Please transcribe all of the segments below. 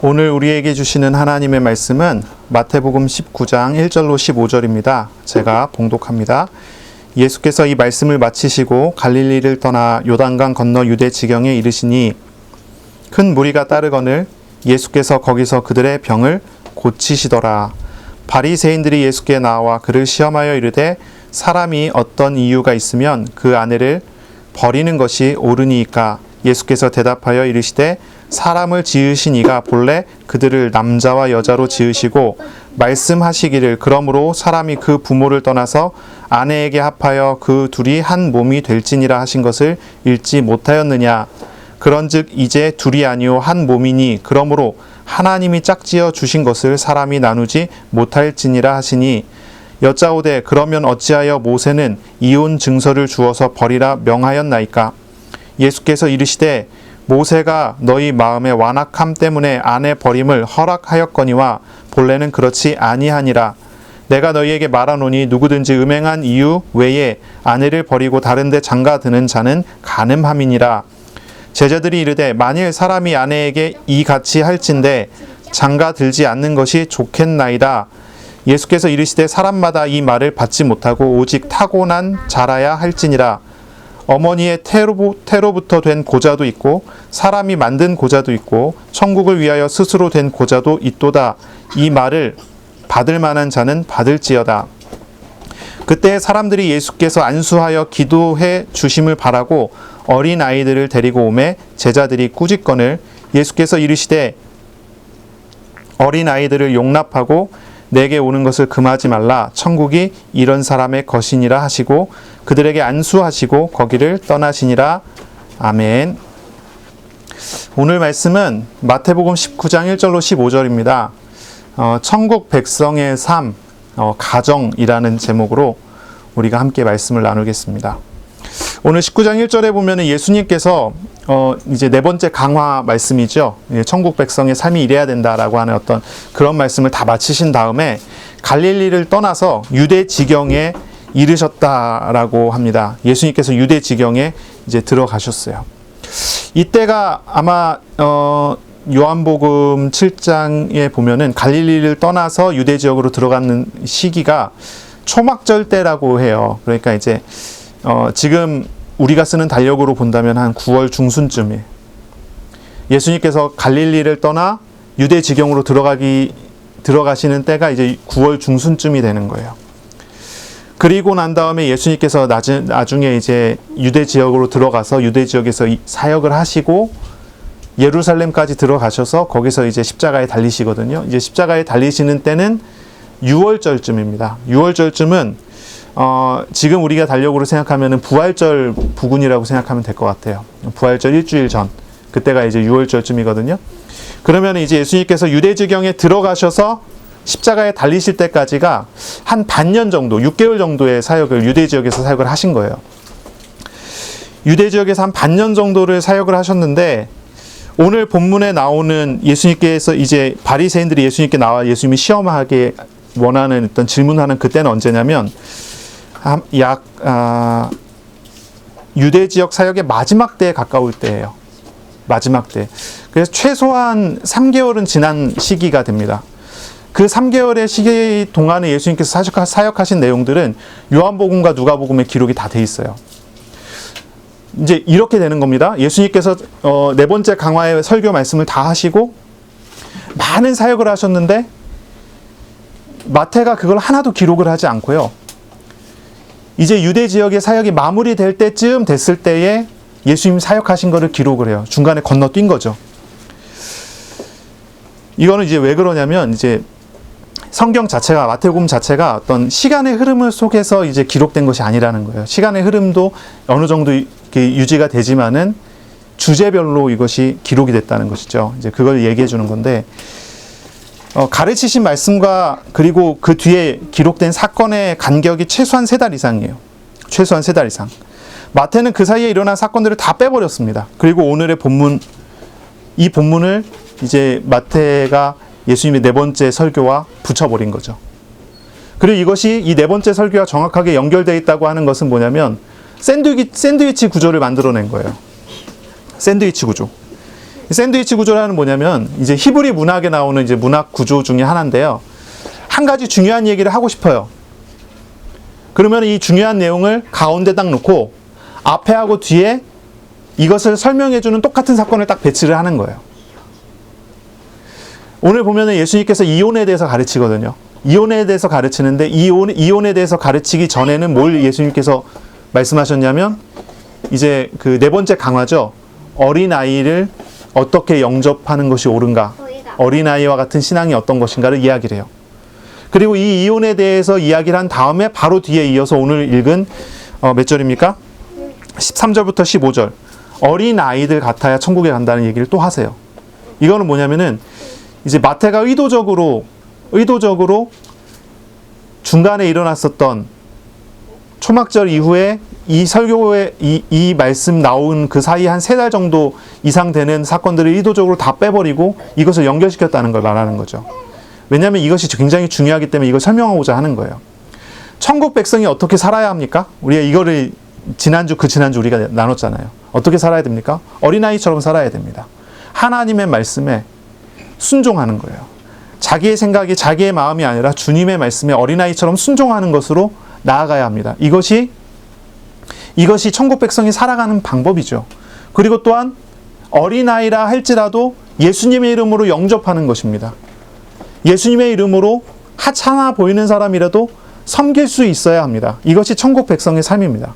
오늘 우리에게 주시는 하나님의 말씀은 마태복음 19장 1절로 15절입니다. 제가 봉독합니다. 예수께서 이 말씀을 마치시고 갈릴리를 떠나 요단강 건너 유대 지경에 이르시니 큰 무리가 따르거늘 예수께서 거기서 그들의 병을 고치시더라. 바리새인들이 예수께 나와 그를 시험하여 이르되 사람이 어떤 이유가 있으면 그 아내를 버리는 것이 옳으니이까? 예수께서 대답하여 이르시되 사람을 지으신 이가 본래 그들을 남자와 여자로 지으시고 말씀하시기를 그러므로 사람이 그 부모를 떠나서 아내에게 합하여 그 둘이 한 몸이 될지니라 하신 것을 읽지 못하였느냐? 그런즉 이제 둘이 아니요 한 몸이니 그러므로 하나님이 짝지어 주신 것을 사람이 나누지 못할지니라 하시니 여짜오되 그러면 어찌하여 모세는 이혼 증서를 주어서 버리라 명하였나이까? 예수께서 이르시되 모세가 너희 마음의 완악함 때문에 아내 버림을 허락하였거니와 본래는 그렇지 아니하니라. 내가 너희에게 말하노니 누구든지 음행한 이유 외에 아내를 버리고 다른 데 장가드는 자는 간음함이니라. 제자들이 이르되 만일 사람이 아내에게 이같이 할진대 장가들지 않는 것이 좋겠나이다. 예수께서 이르시되 사람마다 이 말을 받지 못하고 오직 타고난 자라야 할지니라. 어머니의 태로부터 된 고자도 있고 사람이 만든 고자도 있고 천국을 위하여 스스로 된 고자도 있도다. 이 말을 받을 만한 자는 받을지어다. 그때 사람들이 예수께서 안수하여 기도해 주심을 바라고 어린 아이들을 데리고 오매 제자들이 꾸짖거늘 예수께서 이르시되 어린 아이들을 용납하고 내게 오는 것을 금하지 말라. 천국이 이런 사람의 것이니라 하시고 그들에게 안수하시고 거기를 떠나시니라. 아멘. 오늘 말씀은 마태복음 19장 1절로 15절입니다. 천국 백성의 삶, 가정이라는 제목으로 우리가 함께 말씀을 나누겠습니다. 오늘 19장 1절에 보면 예수님께서 이제 네 번째 강화 말씀이죠. 천국 백성의 삶이 이래야 된다라고 하는 어떤 그런 말씀을 다 마치신 다음에 갈릴리를 떠나서 유대 지경에 이르셨다라고 합니다. 예수님께서 유대 지경에 이제 들어가셨어요. 이때가 아마 요한복음 7장에 보면은 갈릴리를 떠나서 유대 지역으로 들어가는 시기가 초막절 때라고 해요. 그러니까 이제 지금 우리가 쓰는 달력으로 본다면 한 9월 중순쯤에 예수님께서 갈릴리를 떠나 유대 지경으로 들어가시는 때가 이제 9월 중순쯤이 되는 거예요. 그리고 난 다음에 예수님께서 나중에 이제 유대 지역으로 들어가서 유대 지역에서 사역을 하시고 예루살렘까지 들어가셔서 거기서 이제 십자가에 달리시거든요. 이제 십자가에 달리시는 때는 6월절쯤입니다. 6월절쯤은 지금 우리가 달력으로 생각하면 부활절 부근이라고 생각하면 될 것 같아요. 부활절 일주일 전. 그때가 이제 6월절쯤이거든요. 그러면 이제 예수님께서 유대지경에 들어가셔서 십자가에 달리실 때까지가 한 반년 정도, 6개월 정도의 사역을 유대지역에서 사역을 하신 거예요. 유대지역에서 한 반년 정도를 사역을 하셨는데 오늘 본문에 나오는 예수님께서 이제 바리새인들이 예수님께 나와 예수님이 시험하게 원하는 어떤 질문하는 그때는 언제냐면 유대 지역 사역의 마지막 때에 가까울 때예요. 마지막 때. 그래서 최소한 3개월은 지난 시기가 됩니다. 그 3개월의 시기 동안에 예수님께서 사역하신 내용들은 요한복음과 누가복음에 기록이 다 돼 있어요. 이제 이렇게 되는 겁니다. 예수님께서 네 번째 강화의 설교 말씀을 다 하시고 많은 사역을 하셨는데 마태가 그걸 하나도 기록을 하지 않고요. 이제 유대 지역의 사역이 마무리될 때쯤 됐을 때에 예수님 사역하신 거를 기록을 해요. 중간에 건너뛴 거죠. 이거는 이제 왜 그러냐면 이제 성경 자체가 마태복음 자체가 어떤 시간의 흐름을 속에서 이제 기록된 것이 아니라는 거예요. 시간의 흐름도 어느 정도 이렇게 유지가 되지만은 주제별로 이것이 기록이 됐다는 것이죠. 이제 그걸 얘기해 주는 건데 가르치신 말씀과 그리고 그 뒤에 기록된 사건의 간격이 최소한 3달 이상이에요. 최소한 3달 이상. 마태는 그 사이에 일어난 사건들을 다 빼버렸습니다. 그리고 오늘의 본문, 이 본문을 이제 마태가 예수님의 네 번째 설교와 붙여버린 거죠. 그리고 이것이 이 네 번째 설교와 정확하게 연결되어 있다고 하는 것은 뭐냐면 샌드위치 구조를 만들어낸 거예요. 샌드위치 구조. 샌드위치 구조라는 뭐냐면 이제 히브리 문학에 나오는 이제 문학 구조 중에 하나인데요. 한 가지 중요한 얘기를 하고 싶어요. 그러면 이 중요한 내용을 가운데 딱 놓고 앞에 하고 뒤에 이것을 설명해주는 똑같은 사건을 딱 배치를 하는 거예요. 오늘 보면은 예수님께서 이혼에 대해서 가르치거든요. 이혼에 대해서 가르치는데 이혼에 대해서 가르치기 전에는 뭘 예수님께서 말씀하셨냐면 이제 그 네 번째 강화죠. 어린아이를 어떻게 영접하는 것이 옳은가, 어린아이와 같은 신앙이 어떤 것인가를 이야기를 해요. 그리고 이 이혼에 대해서 이야기를 한 다음에 바로 뒤에 이어서 오늘 읽은 몇 절입니까? 13절부터 15절. 어린아이들 같아야 천국에 간다는 얘기를 또 하세요. 이거는 뭐냐면은 이제 마태가 의도적으로 중간에 일어났었던 초막절 이후에 이 설교에 이 말씀 나온 그 사이 한 3달 정도 이상 되는 사건들을 의도적으로 다 빼버리고 이것을 연결시켰다는 걸 말하는 거죠. 왜냐하면 이것이 굉장히 중요하기 때문에 이걸 설명하고자 하는 거예요. 천국 백성이 어떻게 살아야 합니까? 우리가 이거를 지난주 우리가 나눴잖아요. 어떻게 살아야 됩니까? 어린아이처럼 살아야 됩니다. 하나님의 말씀에 순종하는 거예요. 자기의 생각이 자기의 마음이 아니라 주님의 말씀에 어린아이처럼 순종하는 것으로 나아가야 합니다. 이것이 천국 백성이 살아가는 방법이죠. 그리고 또한 어린아이라 할지라도 예수님의 이름으로 영접하는 것입니다. 예수님의 이름으로 하찮아 보이는 사람이라도 섬길 수 있어야 합니다. 이것이 천국 백성의 삶입니다.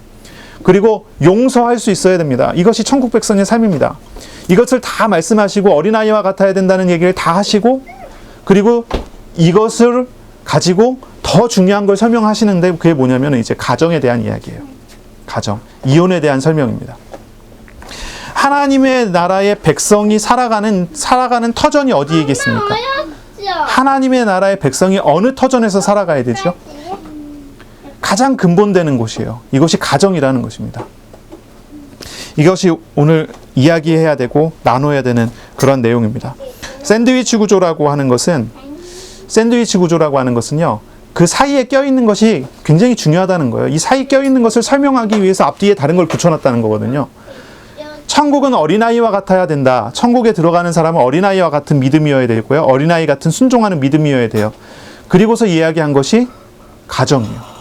그리고 용서할 수 있어야 됩니다. 이것이 천국 백성의 삶입니다. 이것을 다 말씀하시고 어린아이와 같아야 된다는 얘기를 다 하시고 그리고 이것을 가지고 더 중요한 걸 설명하시는데 그게 뭐냐면 이제 가정에 대한 이야기예요. 가정, 이혼에 대한 설명입니다. 하나님의 나라의 백성이 살아가는 터전이 어디에 있겠습니까? 하나님의 나라의 백성이 어느 터전에서 살아가야 되죠? 가장 근본되는 곳이에요. 이것이 가정이라는 것입니다. 이것이 오늘 이야기해야 되고 나눠야 되는 그런 내용입니다. 샌드위치 구조라고 하는 것은요, 그 사이에 껴있는 것이 굉장히 중요하다는 거예요. 이 사이에 껴있는 것을 설명하기 위해서 앞뒤에 다른 걸 붙여놨다는 거거든요. 천국은 어린아이와 같아야 된다. 천국에 들어가는 사람은 어린아이와 같은 믿음이어야 되고요. 어린아이 같은 순종하는 믿음이어야 돼요. 그리고서 이야기한 것이 가정이에요.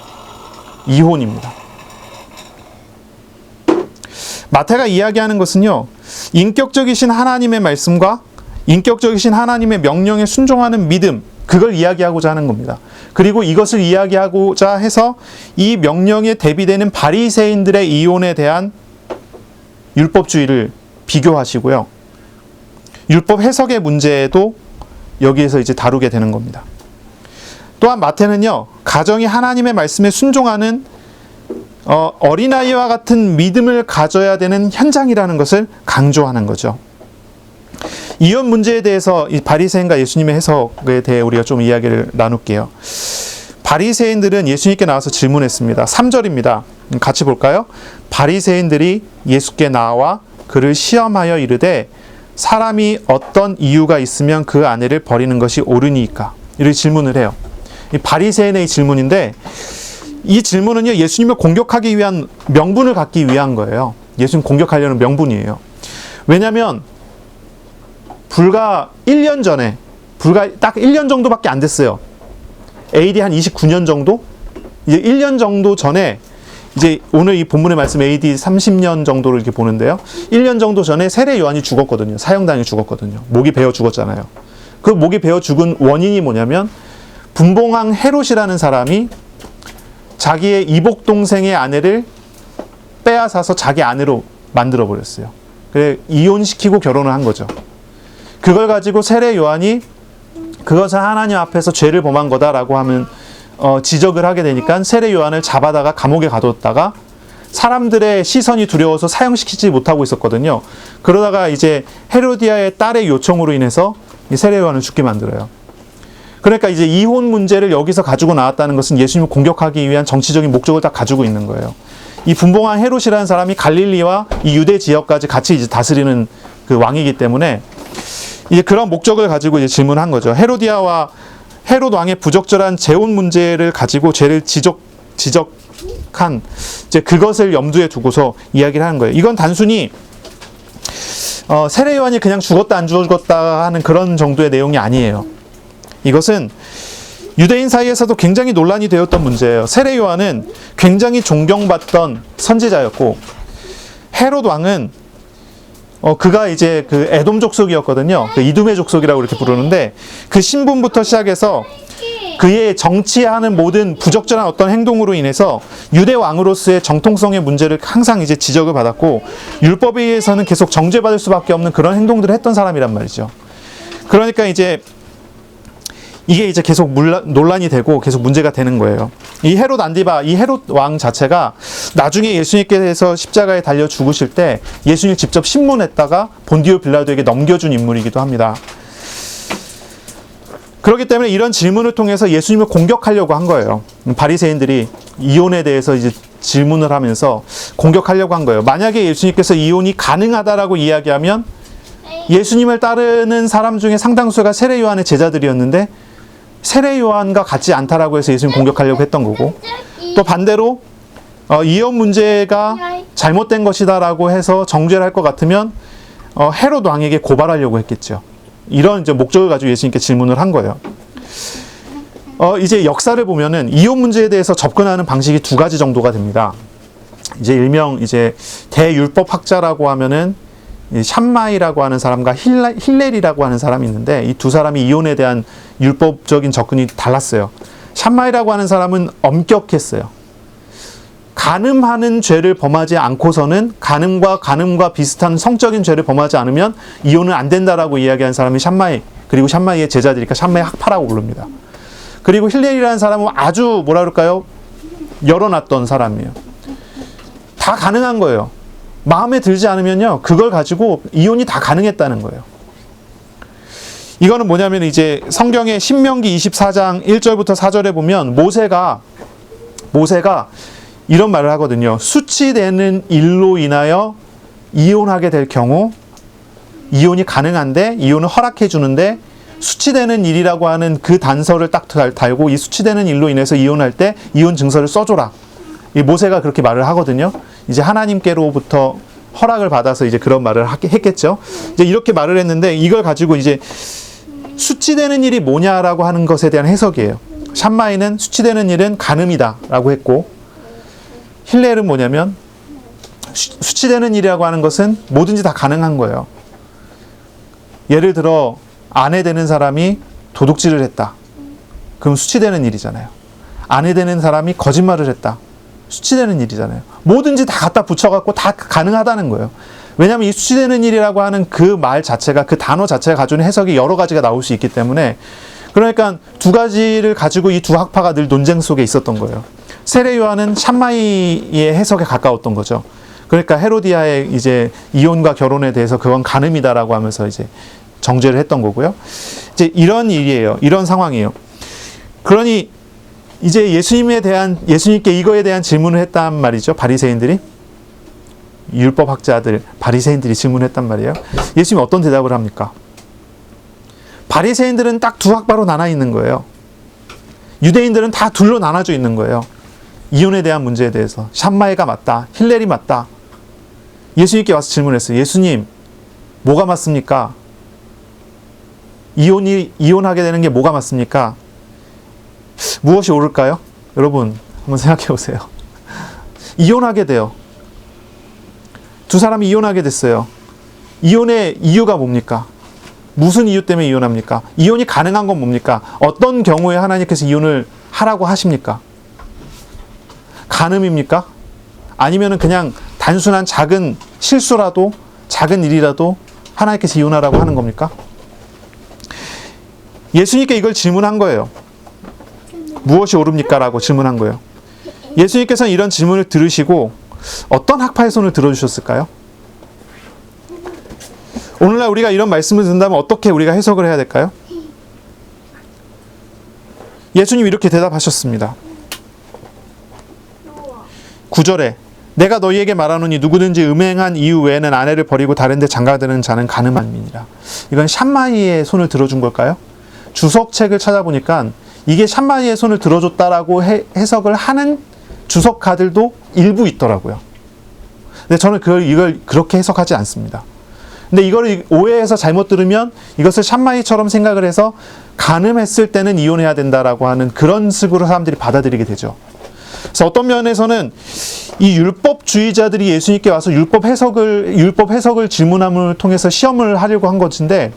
이혼입니다. 마태가 이야기하는 것은요, 인격적이신 하나님의 말씀과 인격적이신 하나님의 명령에 순종하는 믿음, 그걸 이야기하고자 하는 겁니다. 그리고 이것을 이야기하고자 해서 이 명령에 대비되는 바리새인들의 이혼에 대한 율법주의를 비교하시고요. 율법 해석의 문제도 여기에서 이제 다루게 되는 겁니다. 또한 마태는요, 가정이 하나님의 말씀에 순종하는 어린아이와 같은 믿음을 가져야 되는 현장이라는 것을 강조하는 거죠. 이혼 문제에 대해서 이 바리새인과 예수님의 해석에 대해 우리가 좀 이야기를 나눌게요. 바리새인들은 예수님께 나와서 질문했습니다. 3절입니다. 같이 볼까요? 바리새인들이 예수께 나와 그를 시험하여 이르되 사람이 어떤 이유가 있으면 그 아내를 버리는 것이 옳으니까? 이렇게 질문을 해요. 이 바리새인의 질문인데 이 질문은요, 예수님을 공격하기 위한 명분을 갖기 위한 거예요. 예수님 공격하려는 명분이에요. 왜냐하면 불과 딱 1년 정도밖에 안 됐어요. AD 한 29년 정도? 이제 1년 정도 전에, 이제 오늘 이 본문의 말씀 AD 30년 정도를 이렇게 보는데요. 1년 정도 전에 세례 요한이 죽었거든요. 사형당해 죽었거든요. 목이 베어 죽었잖아요. 그 목이 베어 죽은 원인이 뭐냐면 분봉왕 헤롯이라는 사람이 자기의 이복 동생의 아내를 빼앗아서 자기 아내로 만들어 버렸어요. 그래 이혼시키고 결혼을 한 거죠. 그걸 가지고 세례 요한이 그것은 하나님 앞에서 죄를 범한 거다라고 하면 지적을 하게 되니까 세례 요한을 잡아다가 감옥에 가뒀다가 사람들의 시선이 두려워서 사형시키지 못하고 있었거든요. 그러다가 이제 헤로디아의 딸의 요청으로 인해서 이 세례 요한을 죽게 만들어요. 그러니까 이제 이혼 문제를 여기서 가지고 나왔다는 것은 예수님을 공격하기 위한 정치적인 목적을 딱 가지고 있는 거예요. 이 분봉왕 헤롯이라는 사람이 갈릴리와 이 유대 지역까지 같이 이제 다스리는 그 왕이기 때문에 이제 그런 목적을 가지고 이제 질문한 거죠. 헤로디아와 헤롯 왕의 부적절한 재혼 문제를 가지고 죄를 지적한 이제 그것을 염두에 두고서 이야기를 하는 거예요. 이건 단순히 세례 요한이 그냥 죽었다 안 죽었다 하는 그런 정도의 내용이 아니에요. 이것은 유대인 사이에서도 굉장히 논란이 되었던 문제예요. 세례 요한은 굉장히 존경받던 선지자였고, 헤롯 왕은 그가 이제 그 에돔 족속이었거든요. 그 이두메 족속이라고 이렇게 부르는데, 그 신분부터 시작해서 그의 정치하는 모든 부적절한 어떤 행동으로 인해서 유대 왕으로서의 정통성의 문제를 항상 이제 지적을 받았고, 율법에 의해서는 계속 정죄받을 수밖에 없는 그런 행동들을 했던 사람이란 말이죠. 그러니까 이제 이게 이제 계속 논란이 되고 계속 문제가 되는 거예요. 이 헤롯 안디바, 이 헤롯 왕 자체가 나중에 예수님께서 십자가에 달려 죽으실 때 예수님을 직접 신문했다가 본디오 빌라도에게 넘겨준 인물이기도 합니다. 그렇기 때문에 이런 질문을 통해서 예수님을 공격하려고 한 거예요. 바리새인들이 이혼에 대해서 이제 질문을 하면서 공격하려고 한 거예요. 만약에 예수님께서 이혼이 가능하다라고 이야기하면 예수님을 따르는 사람 중에 상당수가 세례 요한의 제자들이었는데 세례 요한과 같지 않다라고 해서 예수님 공격하려고 했던 거고, 또 반대로 이혼 문제가 잘못된 것이다라고 해서 정죄를 할 것 같으면 헤롯 왕에게 고발하려고 했겠죠. 이런 이제 목적을 가지고 예수님께 질문을 한 거예요. 이제 역사를 보면은 이혼 문제에 대해서 접근하는 방식이 두 가지 정도가 됩니다. 이제 일명 이제 대율법 학자라고 하면은 샴마이라고 하는 사람과 힐렐이라고 하는 사람이 있는데, 이 두 사람이 이혼에 대한 율법적인 접근이 달랐어요. 샴마이라고 하는 사람은 엄격했어요. 간음하는 죄를 범하지 않고서는 간음과 비슷한 성적인 죄를 범하지 않으면 이혼은 안 된다라고 이야기한 사람이 샴마이, 그리고 샴마이의 제자들이니까 샴마이 학파라고 부릅니다. 그리고 힐렐이라는 사람은 아주 뭐라 그럴까요? 열어놨던 사람이에요. 다 가능한 거예요. 마음에 들지 않으면요, 그걸 가지고 이혼이 다 가능했다는 거예요. 이거는 뭐냐면 이제 성경의 신명기 24장 1절부터 4절에 보면 모세가 이런 말을 하거든요. 수치되는 일로 인하여 이혼하게 될 경우 이혼이 가능한데, 이혼을 허락해 주는데 수치되는 일이라고 하는 그 단서를 딱 달고 이 수치되는 일로 인해서 이혼할 때 이혼 증서를 써줘라. 이 모세가 그렇게 말을 하거든요. 이제 하나님께로부터 허락을 받아서 이제 그런 말을 했겠죠. 이제 이렇게 말을 했는데, 이걸 가지고 이제 수치되는 일이 뭐냐라고 하는 것에 대한 해석이에요. 샴마이는 수치되는 일은 간음이다라고 했고, 힐렐은 뭐냐면 수치되는 일이라고 하는 것은 뭐든지 다 가능한 거예요. 예를 들어 아내 되는 사람이 도둑질을 했다. 그럼 수치되는 일이잖아요. 아내 되는 사람이 거짓말을 했다. 수치되는 일이잖아요. 뭐든지 다 갖다 붙여갖고 다 가능하다는 거예요. 왜냐하면 이 수치되는 일이라고 하는 그 말 자체가, 그 단어 자체가 가지고 있는 해석이 여러 가지가 나올 수 있기 때문에, 그러니까 두 가지를 가지고 이 두 학파가 늘 논쟁 속에 있었던 거예요. 세례 요한은 샴마이의 해석에 가까웠던 거죠. 그러니까 헤로디아의 이제 이혼과 결혼에 대해서 그건 간음이다라고 하면서 이제 정죄를 했던 거고요. 이제 이런 일이에요. 이런 상황이에요. 그러니 이제 예수님께 이거에 대한 질문을 했단 말이죠. 바리새인들이, 율법학자들, 바리새인들이 질문했단 말이에요. 예수님이 어떤 대답을 합니까? 바리새인들은 딱 두 학파로 나눠 있는 거예요. 유대인들은 다 둘로 나눠져 있는 거예요. 이혼에 대한 문제에 대해서 샴마이가 맞다, 힐렐이 맞다. 예수님께 와서 질문했어요. 예수님, 뭐가 맞습니까? 이혼하게 되는 게 뭐가 맞습니까? 무엇이 옳을까요? 여러분 한번 생각해 보세요. 이혼하게 돼요. 두 사람이 이혼하게 됐어요. 이혼의 이유가 뭡니까? 무슨 이유 때문에 이혼합니까? 이혼이 가능한 건 뭡니까? 어떤 경우에 하나님께서 이혼을 하라고 하십니까? 간음입니까? 아니면은 그냥 단순한 작은 실수라도, 작은 일이라도 하나님께서 이혼하라고 하는 겁니까? 예수님께 이걸 질문한 거예요. 무엇이 옳습니까? 라고 질문한 거예요. 예수님께서는 이런 질문을 들으시고 어떤 학파의 손을 들어주셨을까요? 오늘날 우리가 이런 말씀을 듣는다면 어떻게 우리가 해석을 해야 될까요? 예수님 이렇게 대답하셨습니다. 9절에 내가 너희에게 말하노니 누구든지 음행한 이유 외에는 아내를 버리고 다른 데 장가드는 자는 간음한 민이라. 이건 샴마이의 손을 들어준 걸까요? 주석책을 찾아보니까 이게 샴마이의 손을 들어줬다라고 해석을 하는 주석가들도 일부 있더라고요. 근데 저는 이걸 그렇게 해석하지 않습니다. 근데 이거를 오해해서 잘못 들으면 이것을 샴마이처럼 생각을 해서 간음했을 때는 이혼해야 된다라고 하는 그런 식으로 사람들이 받아들이게 되죠. 그래서 어떤 면에서는 이 율법주의자들이 예수님께 와서 율법 해석을 질문함을 통해서 시험을 하려고 한 것인데,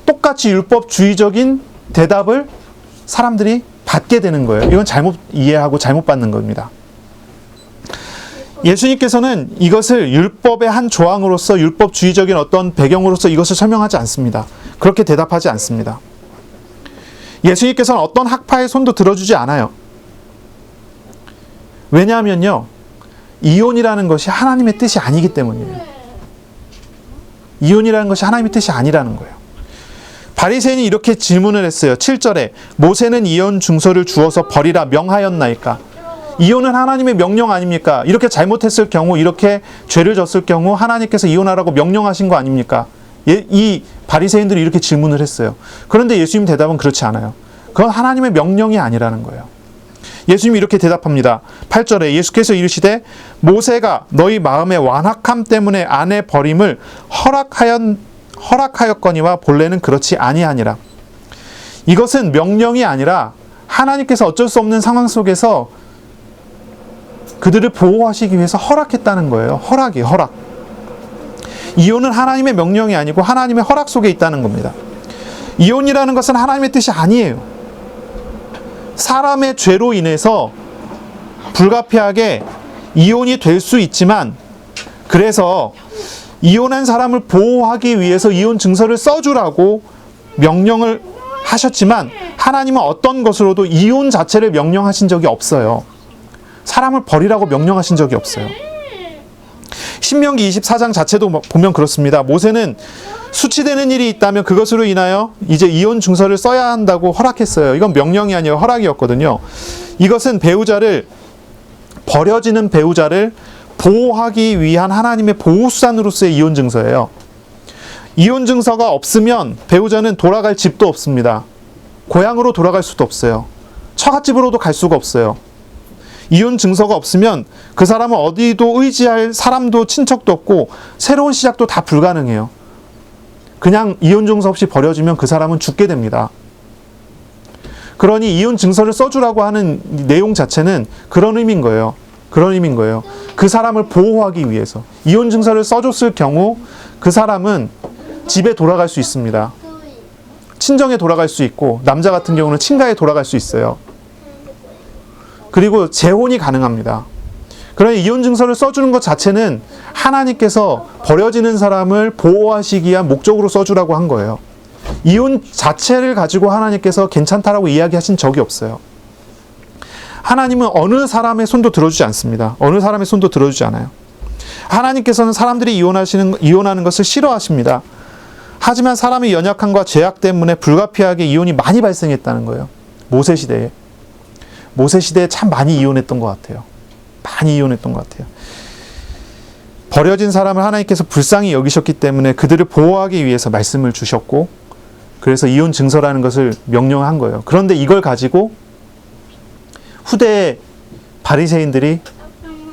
똑같이 율법주의적인 대답을 사람들이 받게 되는 거예요. 이건 잘못 이해하고 잘못 받는 겁니다. 예수님께서는 이것을 율법의 한 조항으로서, 율법주의적인 어떤 배경으로서 이것을 설명하지 않습니다. 그렇게 대답하지 않습니다. 예수님께서는 어떤 학파의 손도 들어주지 않아요. 왜냐하면요, 이혼이라는 것이 하나님의 뜻이 아니기 때문이에요. 이혼이라는 것이 하나님의 뜻이 아니라는 거예요. 바리새인이 이렇게 질문을 했어요. 7절에 모세는 이혼 증서를 주어서 버리라 명하였나이까? 이혼은 하나님의 명령 아닙니까? 이렇게 잘못했을 경우, 이렇게 죄를 졌을 경우 하나님께서 이혼하라고 명령하신 거 아닙니까? 이 바리새인들이 이렇게 질문을 했어요. 그런데 예수님 대답은 그렇지 않아요. 그건 하나님의 명령이 아니라는 거예요. 예수님이 이렇게 대답합니다. 8절에 예수께서 이르시되 모세가 너희 마음의 완악함 때문에 아내 버림을 허락하였거니와 본래는 그렇지 아니하니라. 이것은 명령이 아니라 하나님께서 어쩔 수 없는 상황 속에서 그들을 보호하시기 위해서 허락했다는 거예요. 허락. 이혼은 하나님의 명령이 아니고 하나님의 허락 속에 있다는 겁니다. 이혼이라는 것은 하나님의 뜻이 아니에요. 사람의 죄로 인해서 불가피하게 이혼이 될 수 있지만, 그래서 이혼한 사람을 보호하기 위해서 이혼 증서를 써주라고 명령을 하셨지만, 하나님은 어떤 것으로도 이혼 자체를 명령하신 적이 없어요. 사람을 버리라고 명령하신 적이 없어요. 신명기 24장 자체도 보면 그렇습니다. 모세는 수치되는 일이 있다면 그것으로 인하여 이제 이혼 증서를 써야 한다고 허락했어요. 이건 명령이 아니라 허락이었거든요. 이것은 버려지는 배우자를 보호하기 위한 하나님의 보호수단으로서의 이혼 증서예요. 이혼 증서가 없으면 배우자는 돌아갈 집도 없습니다. 고향으로 돌아갈 수도 없어요. 처갓집으로도 갈 수가 없어요. 이혼 증서가 없으면 그 사람은 어디도 의지할 사람도 친척도 없고 새로운 시작도 다 불가능해요. 그냥 이혼 증서 없이 버려지면 그 사람은 죽게 됩니다. 그러니 이혼 증서를 써주라고 하는 내용 자체는 그런 의미인 거예요. 그 사람을 보호하기 위해서. 이혼 증서를 써줬을 경우 그 사람은 집에 돌아갈 수 있습니다. 친정에 돌아갈 수 있고, 남자 같은 경우는 친가에 돌아갈 수 있어요. 그리고 재혼이 가능합니다. 그러니 이혼 증서를 써주는 것 자체는 하나님께서 버려지는 사람을 보호하시기 위한 목적으로 써주라고 한 거예요. 이혼 자체를 가지고 하나님께서 괜찮다라고 이야기하신 적이 없어요. 하나님은 어느 사람의 손도 들어주지 않습니다. 어느 사람의 손도 들어주지 않아요. 하나님께서는 사람들이 이혼하는 것을 싫어하십니다. 하지만 사람의 연약함과 죄악 때문에 불가피하게 이혼이 많이 발생했다는 거예요. 모세 시대에 참 많이 이혼했던 것 같아요. 버려진 사람을 하나님께서 불쌍히 여기셨기 때문에 그들을 보호하기 위해서 말씀을 주셨고, 그래서 이혼 증서라는 것을 명령한 거예요. 그런데 이걸 가지고 후대의 바리새인들이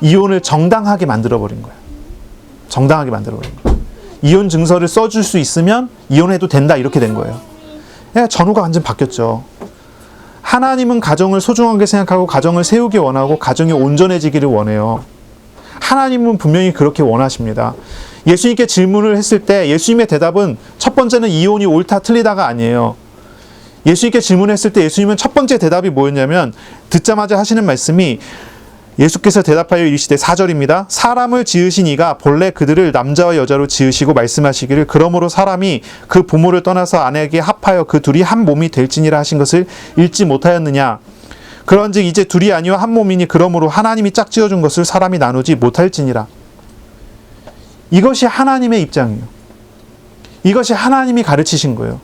이혼을 정당하게 만들어버린 거예요. 이혼 증서를 써줄 수 있으면 이혼해도 된다, 이렇게 된 거예요. 전후가 완전 바뀌었죠. 하나님은 가정을 소중하게 생각하고 가정을 세우기 원하고 가정이 온전해지기를 원해요. 하나님은 분명히 그렇게 원하십니다. 예수님께 질문을 했을 때 예수님의 대답은 첫 번째는 이혼이 옳다 틀리다가 아니에요. 예수님께 질문했을 때 예수님은 첫 번째 대답이 뭐였냐면, 듣자마자 하시는 말씀이, 예수께서 대답하여 이르시되 4절입니다. 사람을 지으신 이가 본래 그들을 남자와 여자로 지으시고 말씀하시기를 그러므로 사람이 그 부모를 떠나서 아내에게 합하여 그 둘이 한 몸이 될지니라 하신 것을 읽지 못하였느냐. 그런즉 이제 둘이 아니요 한 몸이니 그러므로 하나님이 짝지어준 것을 사람이 나누지 못할지니라. 이것이 하나님의 입장이에요. 이것이 하나님이 가르치신 거예요.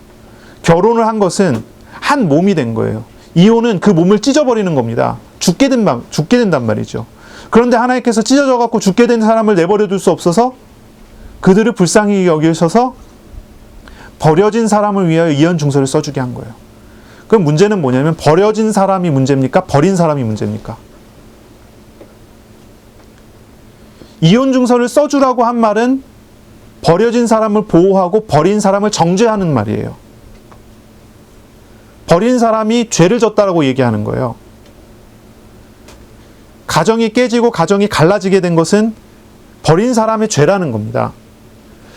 결혼을 한 것은 한 몸이 된 거예요. 이혼은 그 몸을 찢어버리는 겁니다. 죽게 된단 말이죠. 그런데 하나님께서 찢어져 갖고 죽게 된 사람을 내버려 둘 수 없어서 그들을 불쌍히 여기셔서 버려진 사람을 위하여 이혼 증서를 써주게 한 거예요. 그럼 문제는 뭐냐면, 버려진 사람이 문제입니까? 버린 사람이 문제입니까? 이혼 증서를 써주라고 한 말은 버려진 사람을 보호하고 버린 사람을 정죄하는 말이에요. 버린 사람이 죄를 졌다라고 얘기하는 거예요. 가정이 깨지고 가정이 갈라지게 된 것은 버린 사람의 죄라는 겁니다.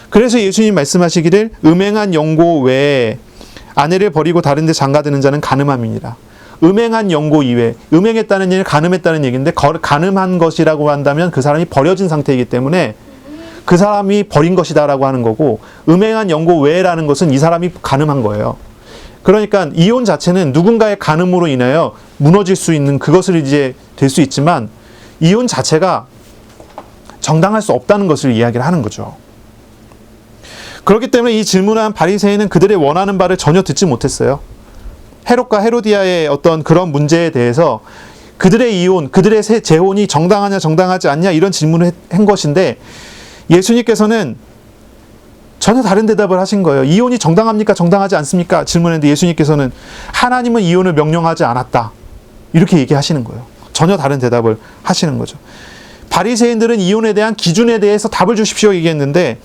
그래서 예수님 말씀하시기를 음행한 영고 외에 아내를 버리고 다른 데 장가드는 자는 간음함이니라. 음행한 영고 이외, 음행했다는 얘기는 간음했다는 얘기인데 간음한 것이라고 한다면 그 사람이 버려진 상태이기 때문에 그 사람이 버린 것이다라고 하는 거고, 음행한 영고 외라는 것은 이 사람이 간음한 거예요. 그러니까 이혼 자체는 누군가의 간음으로 인하여 무너질 수 있는 그것을 이제 될 수 있지만 이혼 자체가 정당할 수 없다는 것을 이야기를 하는 거죠. 그렇기 때문에 이 질문한 바리새인은 그들의 원하는 바를 전혀 듣지 못했어요. 헤롯과 헤로디아의 어떤 그런 문제에 대해서 그들의 이혼, 그들의 재혼이 정당하냐 정당하지 않냐 이런 질문을 한 것인데, 예수님께서는 전혀 다른 대답을 하신 거예요. 이혼이 정당합니까 정당하지 않습니까 질문했는데 예수님께서는 하나님은 이혼을 명령하지 않았다, 이렇게 얘기하시는 거예요. 전혀 다른 대답을 하시는 거죠. 바리새인들은 이혼에 대한 기준에 대해서 답을 주십시오 얘기했는데,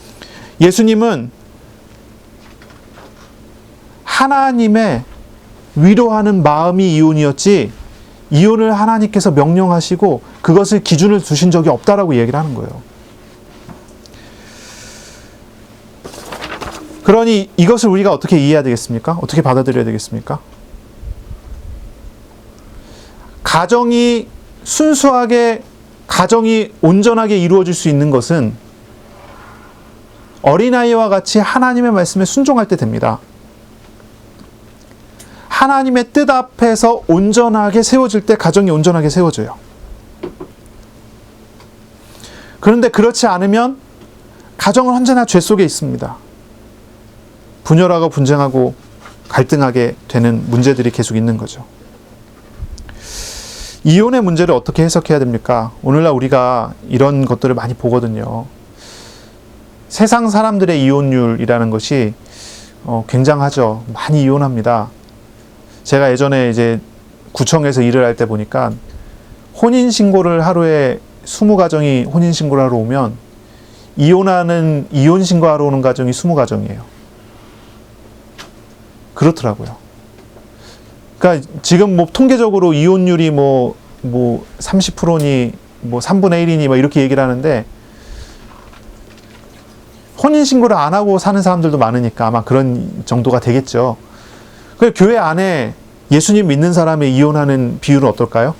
예수님은 하나님의 위로하는 마음이 이혼이었지 이혼을 하나님께서 명령하시고 그것을 기준을 두신 적이 없다라고 얘기를 하는 거예요. 그러니 이것을 우리가 어떻게 이해해야 되겠습니까? 어떻게 받아들여야 되겠습니까? 가정이 순수하게, 가정이 온전하게 이루어질 수 있는 것은 어린아이와 같이 하나님의 말씀에 순종할 때 됩니다. 하나님의 뜻 앞에서 온전하게 세워질 때 가정이 온전하게 세워져요. 그런데 그렇지 않으면 가정은 언제나 죄 속에 있습니다. 분열하고 분쟁하고 갈등하게 되는 문제들이 계속 있는 거죠. 이혼의 문제를 어떻게 해석해야 됩니까? 오늘날 우리가 이런 것들을 많이 보거든요. 세상 사람들의 이혼율이라는 것이 굉장하죠. 많이 이혼합니다. 제가 예전에 이제 구청에서 일을 할 때 보니까 혼인신고를 하루에 20가정이 혼인신고를 하러 오면 이혼신고하러 오는 가정이 20가정이에요. 그렇더라고요. 그러니까 지금 뭐 통계적으로 이혼율이 뭐 30%니 뭐 3분의 1이니 뭐 이렇게 얘기를 하는데, 혼인신고를 안 하고 사는 사람들도 많으니까 아마 그런 정도가 되겠죠. 그 교회 안에 예수님 믿는 사람이 이혼하는 비율은 어떨까요?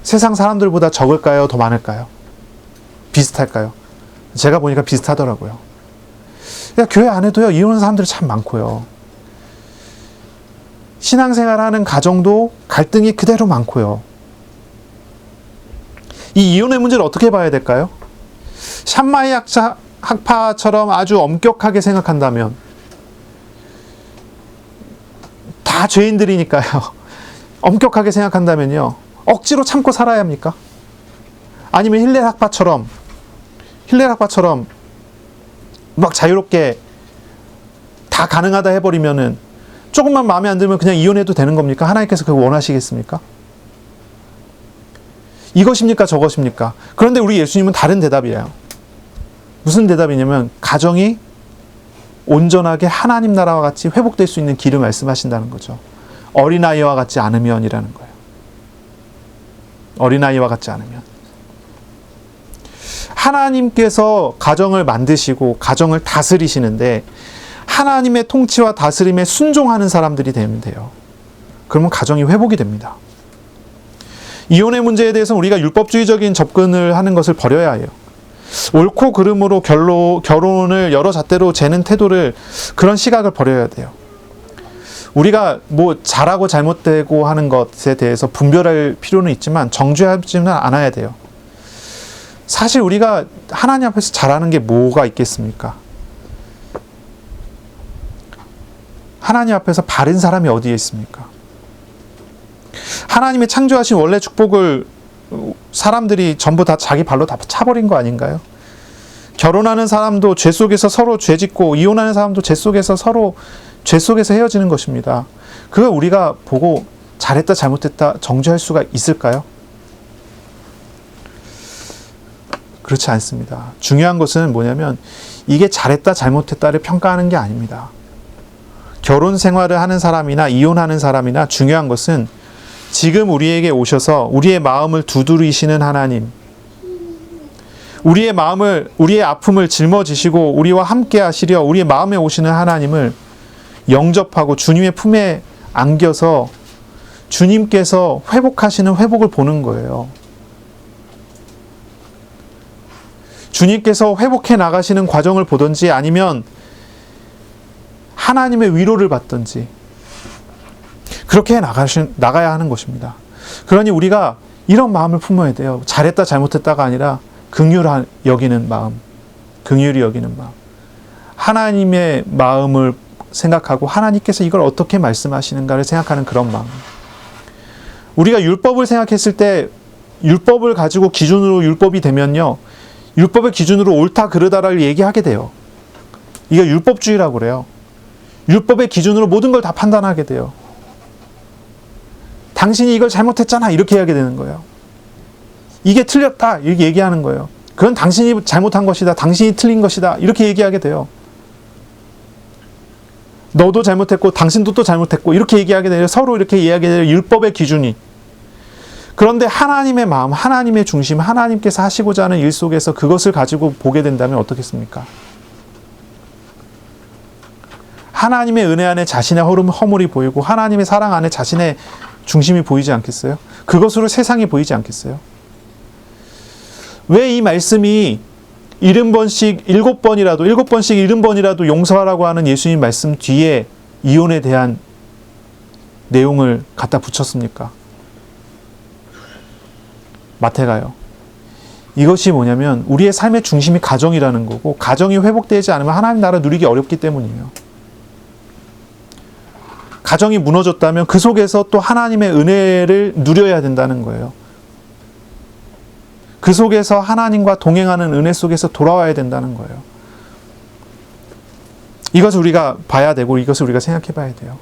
세상 사람들보다 적을까요? 더 많을까요? 비슷할까요? 제가 보니까 비슷하더라고요. 그러니까 교회 안에도요, 이혼하는 사람들이 참 많고요. 신앙생활하는 가정도 갈등이 그대로 많고요. 이 이혼의 문제를 어떻게 봐야 될까요? 샴마이 학파처럼 아주 엄격하게 생각한다면, 다 죄인들이니까요. 엄격하게 생각한다면요, 억지로 참고 살아야 합니까? 아니면 힐렐 학파처럼 막 자유롭게 다 가능하다 해버리면은 조금만 마음에 안 들면 그냥 이혼해도 되는 겁니까? 하나님께서 그걸 원하시겠습니까? 이것입니까? 저것입니까? 그런데 우리 예수님은 다른 대답이에요. 무슨 대답이냐면 가정이 온전하게 하나님 나라와 같이 회복될 수 있는 길을 말씀하신다는 거죠. 어린아이와 같지 않으면이라는 거예요. 어린아이와 같지 않으면. 하나님께서 가정을 만드시고 가정을 다스리시는데 하나님의 통치와 다스림에 순종하는 사람들이 되면 돼요. 그러면 가정이 회복이 됩니다. 이혼의 문제에 대해서는 우리가 율법주의적인 접근을 하는 것을 버려야 해요. 옳고 그름으로 결혼을 여러 잣대로 재는 태도를, 그런 시각을 버려야 돼요. 우리가 뭐 잘하고 잘못되고 하는 것에 대해서 분별할 필요는 있지만 정죄하지는 않아야 돼요. 사실 우리가 하나님 앞에서 잘하는 게 뭐가 있겠습니까? 하나님 앞에서 바른 사람이 어디에 있습니까? 하나님이 창조하신 원래 축복을 사람들이 전부 다 자기 발로 다 차버린 거 아닌가요? 결혼하는 사람도 죄 속에서 서로 죄 짓고, 이혼하는 사람도 죄 속에서 서로 죄 속에서 헤어지는 것입니다. 그걸 우리가 보고 잘했다 잘못했다 정죄할 수가 있을까요? 그렇지 않습니다. 중요한 것은 뭐냐면 이게 잘했다 잘못했다를 평가하는 게 아닙니다. 결혼 생활을 하는 사람이나 이혼하는 사람이나 중요한 것은 지금 우리에게 오셔서 우리의 마음을 두드리시는 하나님, 우리의 마음을, 우리의 아픔을 짊어지시고 우리와 함께 하시려 우리의 마음에 오시는 하나님을 영접하고 주님의 품에 안겨서 주님께서 회복하시는 회복을 보는 거예요. 주님께서 회복해 나가시는 과정을 보든지 아니면 하나님의 위로를 받든지 그렇게 나가야 하는 것입니다. 그러니 우리가 이런 마음을 품어야 돼요. 잘했다 잘못했다가 아니라 긍휼히 여기는 마음. 하나님의 마음을 생각하고 하나님께서 이걸 어떻게 말씀하시는가를 생각하는 그런 마음. 우리가 율법을 생각했을 때 율법을 가지고 기준으로 율법이 되면요. 율법의 기준으로 옳다 그르다를 얘기하게 돼요. 이거 율법주의라고 그래요. 율법의 기준으로 모든 걸 다 판단하게 돼요. 당신이 이걸 잘못했잖아 이렇게 하게 되는 거예요. 이게 틀렸다 이렇게 얘기하는 거예요. 그건 당신이 잘못한 것이다. 당신이 틀린 것이다. 이렇게 얘기하게 돼요. 너도 잘못했고 당신도 또 잘못했고 이렇게 얘기하게 돼요. 서로 이렇게 이야기하게 돼요. 율법의 기준이. 그런데 하나님의 마음, 하나님의 중심, 하나님께서 하시고자 하는 일 속에서 그것을 가지고 보게 된다면 어떻겠습니까? 하나님의 은혜 안에 자신의 허물이 보이고 하나님의 사랑 안에 자신의 중심이 보이지 않겠어요? 그것으로 세상이 보이지 않겠어요? 왜 이 말씀이 70번씩 70번이라도 용서하라고 하는 예수님 말씀 뒤에 이혼에 대한 내용을 갖다 붙였습니까? 마태가요. 이것이 뭐냐면 우리의 삶의 중심이 가정이라는 거고 가정이 회복되지 않으면 하나님 나라 누리기 어렵기 때문이에요. 가정이 무너졌다면 그 속에서 또 하나님의 은혜를 누려야 된다는 거예요. 그 속에서 하나님과 동행하는 은혜 속에서 돌아와야 된다는 거예요. 이것을 우리가 봐야 되고 이것을 우리가 생각해 봐야 돼요.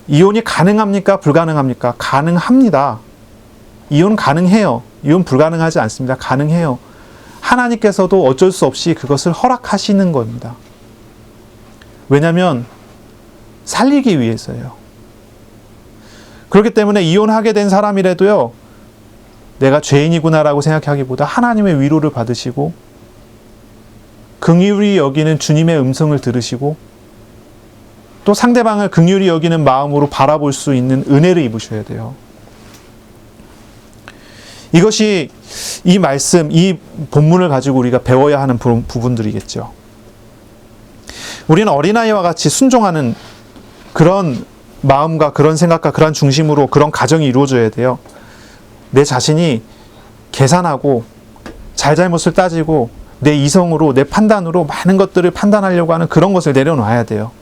이혼이 가능합니까? 불가능합니까? 가능합니다. 이혼 가능해요. 이혼 불가능하지 않습니다. 가능해요. 하나님께서도 어쩔 수 없이 그것을 허락하시는 겁니다. 왜냐하면 살리기 위해서예요. 그렇기 때문에 이혼하게 된 사람이라도요. 내가 죄인이구나라고 생각하기보다 하나님의 위로를 받으시고 긍휼히 여기는 주님의 음성을 들으시고 또 상대방을 긍휼히 여기는 마음으로 바라볼 수 있는 은혜를 입으셔야 돼요. 이것이 이 말씀, 이 본문을 가지고 우리가 배워야 하는 부분들이겠죠. 우리는 어린아이와 같이 순종하는 그런 마음과 그런 생각과 그런 중심으로 그런 가정이 이루어져야 돼요. 내 자신이 계산하고 잘잘못을 따지고 내 이성으로 내 판단으로 많은 것들을 판단하려고 하는 그런 것을 내려놔야 돼요.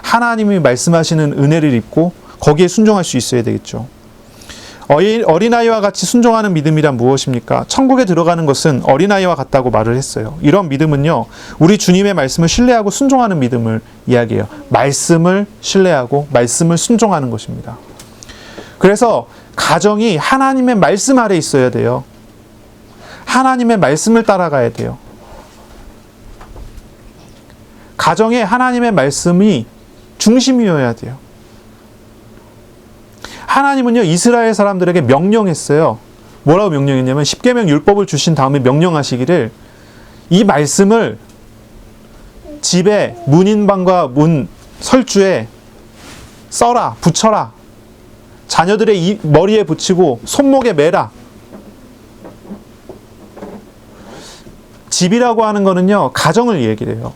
하나님이 말씀하시는 은혜를 입고 거기에 순종할 수 있어야 되겠죠. 어린아이와 같이 순종하는 믿음이란 무엇입니까? 천국에 들어가는 것은 어린아이와 같다고 말을 했어요. 이런 믿음은요, 우리 주님의 말씀을 신뢰하고 순종하는 믿음을 이야기해요. 말씀을 신뢰하고 말씀을 순종하는 것입니다. 그래서 가정이 하나님의 말씀 아래 있어야 돼요. 하나님의 말씀을 따라가야 돼요. 가정에 하나님의 말씀이 중심이어야 돼요. 하나님은요, 이스라엘 사람들에게 명령했어요. 뭐라고 명령했냐면 10계명 율법을 주신 다음에 명령하시기를 이 말씀을 집에 문인방과 문 설주에 써라, 붙여라. 자녀들의 머리에 붙이고 손목에 매라. 집이라고 하는 거는요, 가정을 얘기를 해요.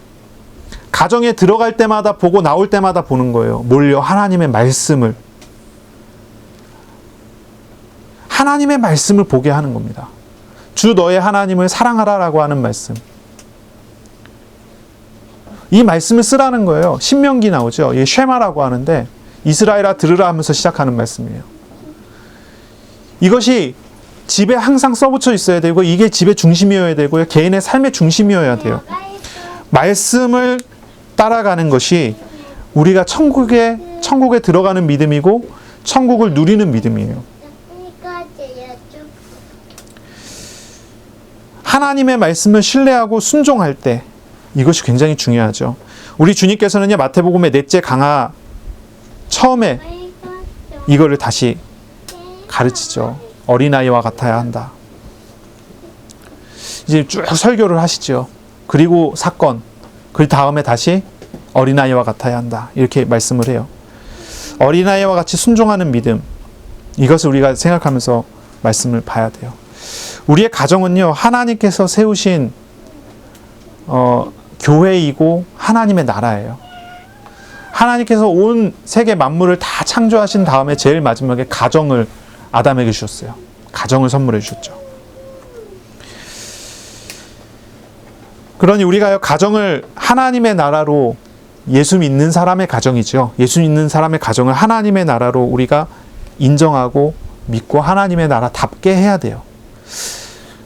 가정에 들어갈 때마다 보고 나올 때마다 보는 거예요. 뭘요? 하나님의 말씀을. 하나님의 말씀을 보게 하는 겁니다. 주 너의 하나님을 사랑하라라고 하는 말씀. 이 말씀을 쓰라는 거예요. 신명기 나오죠. 이 쉐마라고 하는데 이스라엘아 들으라 하면서 시작하는 말씀이에요. 이것이 집에 항상 써붙여 있어야 되고 이게 집의 중심이어야 되고요. 개인의 삶의 중심이어야 돼요. 말씀을 따라가는 것이 우리가 천국에 들어가는 믿음이고 천국을 누리는 믿음이에요. 하나님의 말씀을 신뢰하고 순종할 때 이것이 굉장히 중요하죠. 우리 주님께서는요, 마태복음의 넷째 강화 처음에 이거를 다시 가르치죠. 어린아이와 같아야 한다. 이제 쭉 설교를 하시죠. 그리고 사건, 그 다음에 다시 어린아이와 같아야 한다. 이렇게 말씀을 해요. 어린아이와 같이 순종하는 믿음, 이것을 우리가 생각하면서 말씀을 봐야 돼요. 우리의 가정은요, 하나님께서 세우신 교회이고 하나님의 나라예요. 하나님께서 온 세계 만물을 다 창조하신 다음에 제일 마지막에 가정을 아담에게 주셨어요. 가정을 선물해 주셨죠. 그러니 우리가 가정을 하나님의 나라로, 예수 믿는 사람의 가정이죠. 예수 믿는 사람의 가정을 하나님의 나라로 우리가 인정하고 믿고 하나님의 나라답게 해야 돼요.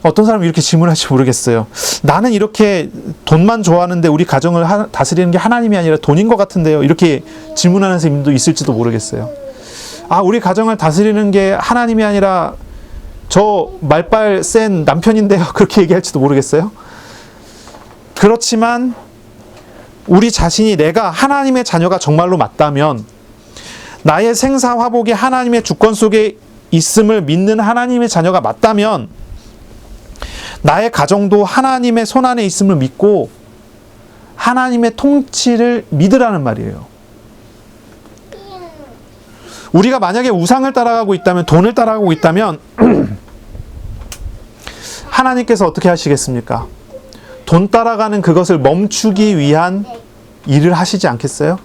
어떤 사람이 이렇게 질문할지 모르겠어요. 나는 이렇게 돈만 좋아하는데 우리 가정을 다스리는 게 하나님이 아니라 돈인 것 같은데요. 이렇게 질문하는 선생님도 있을지도 모르겠어요. 아, 우리 가정을 다스리는 게 하나님이 아니라 저 말빨 센 남편인데요. 그렇게 얘기할지도 모르겠어요. 그렇지만 우리 자신이 내가 하나님의 자녀가 정말로 맞다면, 나의 생사화복이 하나님의 주권 속에 있음을 믿는 하나님의 자녀가 맞다면, 나의 가정도 하나님의 손안에 있음을 믿고 하나님의 통치를 믿으라는 말이에요. 우리가 만약에 우상을 따라가고 있다면, 돈을 따라가고 있다면 하나님께서 어떻게 하시겠습니까? 돈 따라가는 그것을 멈추기 위한 일을 하시지 않겠어요?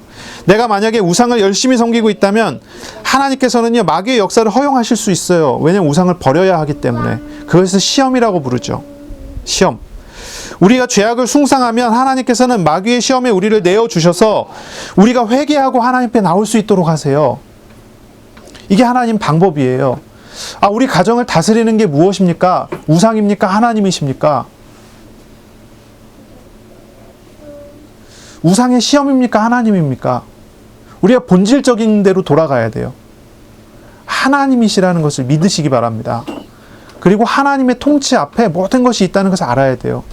내가 만약에 우상을 열심히 섬기고 있다면 하나님께서는요, 마귀의 역사를 허용하실 수 있어요. 왜냐하면 우상을 버려야 하기 때문에. 그것을 시험이라고 부르죠. 시험. 우리가 죄악을 숭상하면 하나님께서는 마귀의 시험에 우리를 내어주셔서 우리가 회개하고 하나님 앞에 나올 수 있도록 하세요. 이게 하나님 방법이에요. 아, 우리 가정을 다스리는 게 무엇입니까? 우상입니까? 하나님이십니까? 우상의 시험입니까? 하나님입니까? 우리가 본질적인 대로 돌아가야 돼요. 하나님이시라는 것을 믿으시기 바랍니다. 그리고 하나님의 통치 앞에 모든 것이 있다는 것을 알아야 돼요.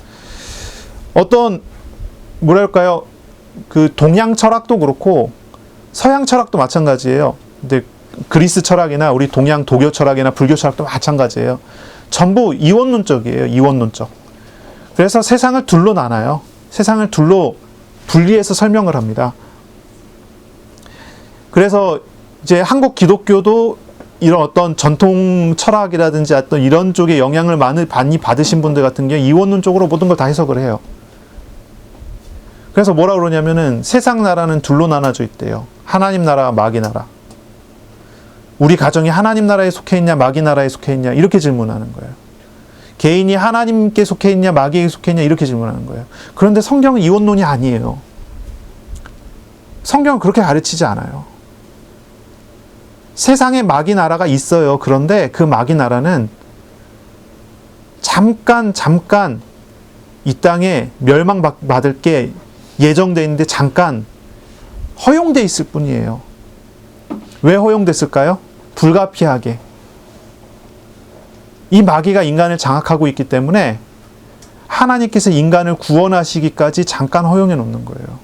어떤, 뭐랄까요, 그 동양 철학도 그렇고 서양 철학도 마찬가지예요. 근데 그리스 철학이나 우리 동양 도교 철학이나 불교 철학도 마찬가지예요. 전부 이원론적이에요. 이원론적. 그래서 세상을 둘로 나눠요. 세상을 둘로 분리해서 설명을 합니다. 그래서 이제 한국 기독교도 이런 어떤 전통 철학이라든지 어떤 이런 쪽에 영향을 많이 받으신 분들 같은 경우 이원론 쪽으로 모든 걸 다 해석을 해요. 그래서 뭐라 그러냐면은 세상 나라는 둘로 나눠져 있대요. 하나님 나라와 마귀 나라. 우리 가정이 하나님 나라에 속해 있냐 마귀 나라에 속해 있냐 이렇게 질문하는 거예요. 개인이 하나님께 속해 있냐 마귀에게 속해 있냐 이렇게 질문하는 거예요. 그런데 성경은 이원론이 아니에요. 성경은 그렇게 가르치지 않아요. 세상에 마귀 나라가 있어요. 그런데 그 마귀 나라는 잠깐 이 땅에 멸망받을 게 예정되어 있는데 잠깐 허용되어 있을 뿐이에요. 왜 허용됐을까요? 불가피하게. 이 마귀가 인간을 장악하고 있기 때문에 하나님께서 인간을 구원하시기까지 잠깐 허용해 놓는 거예요.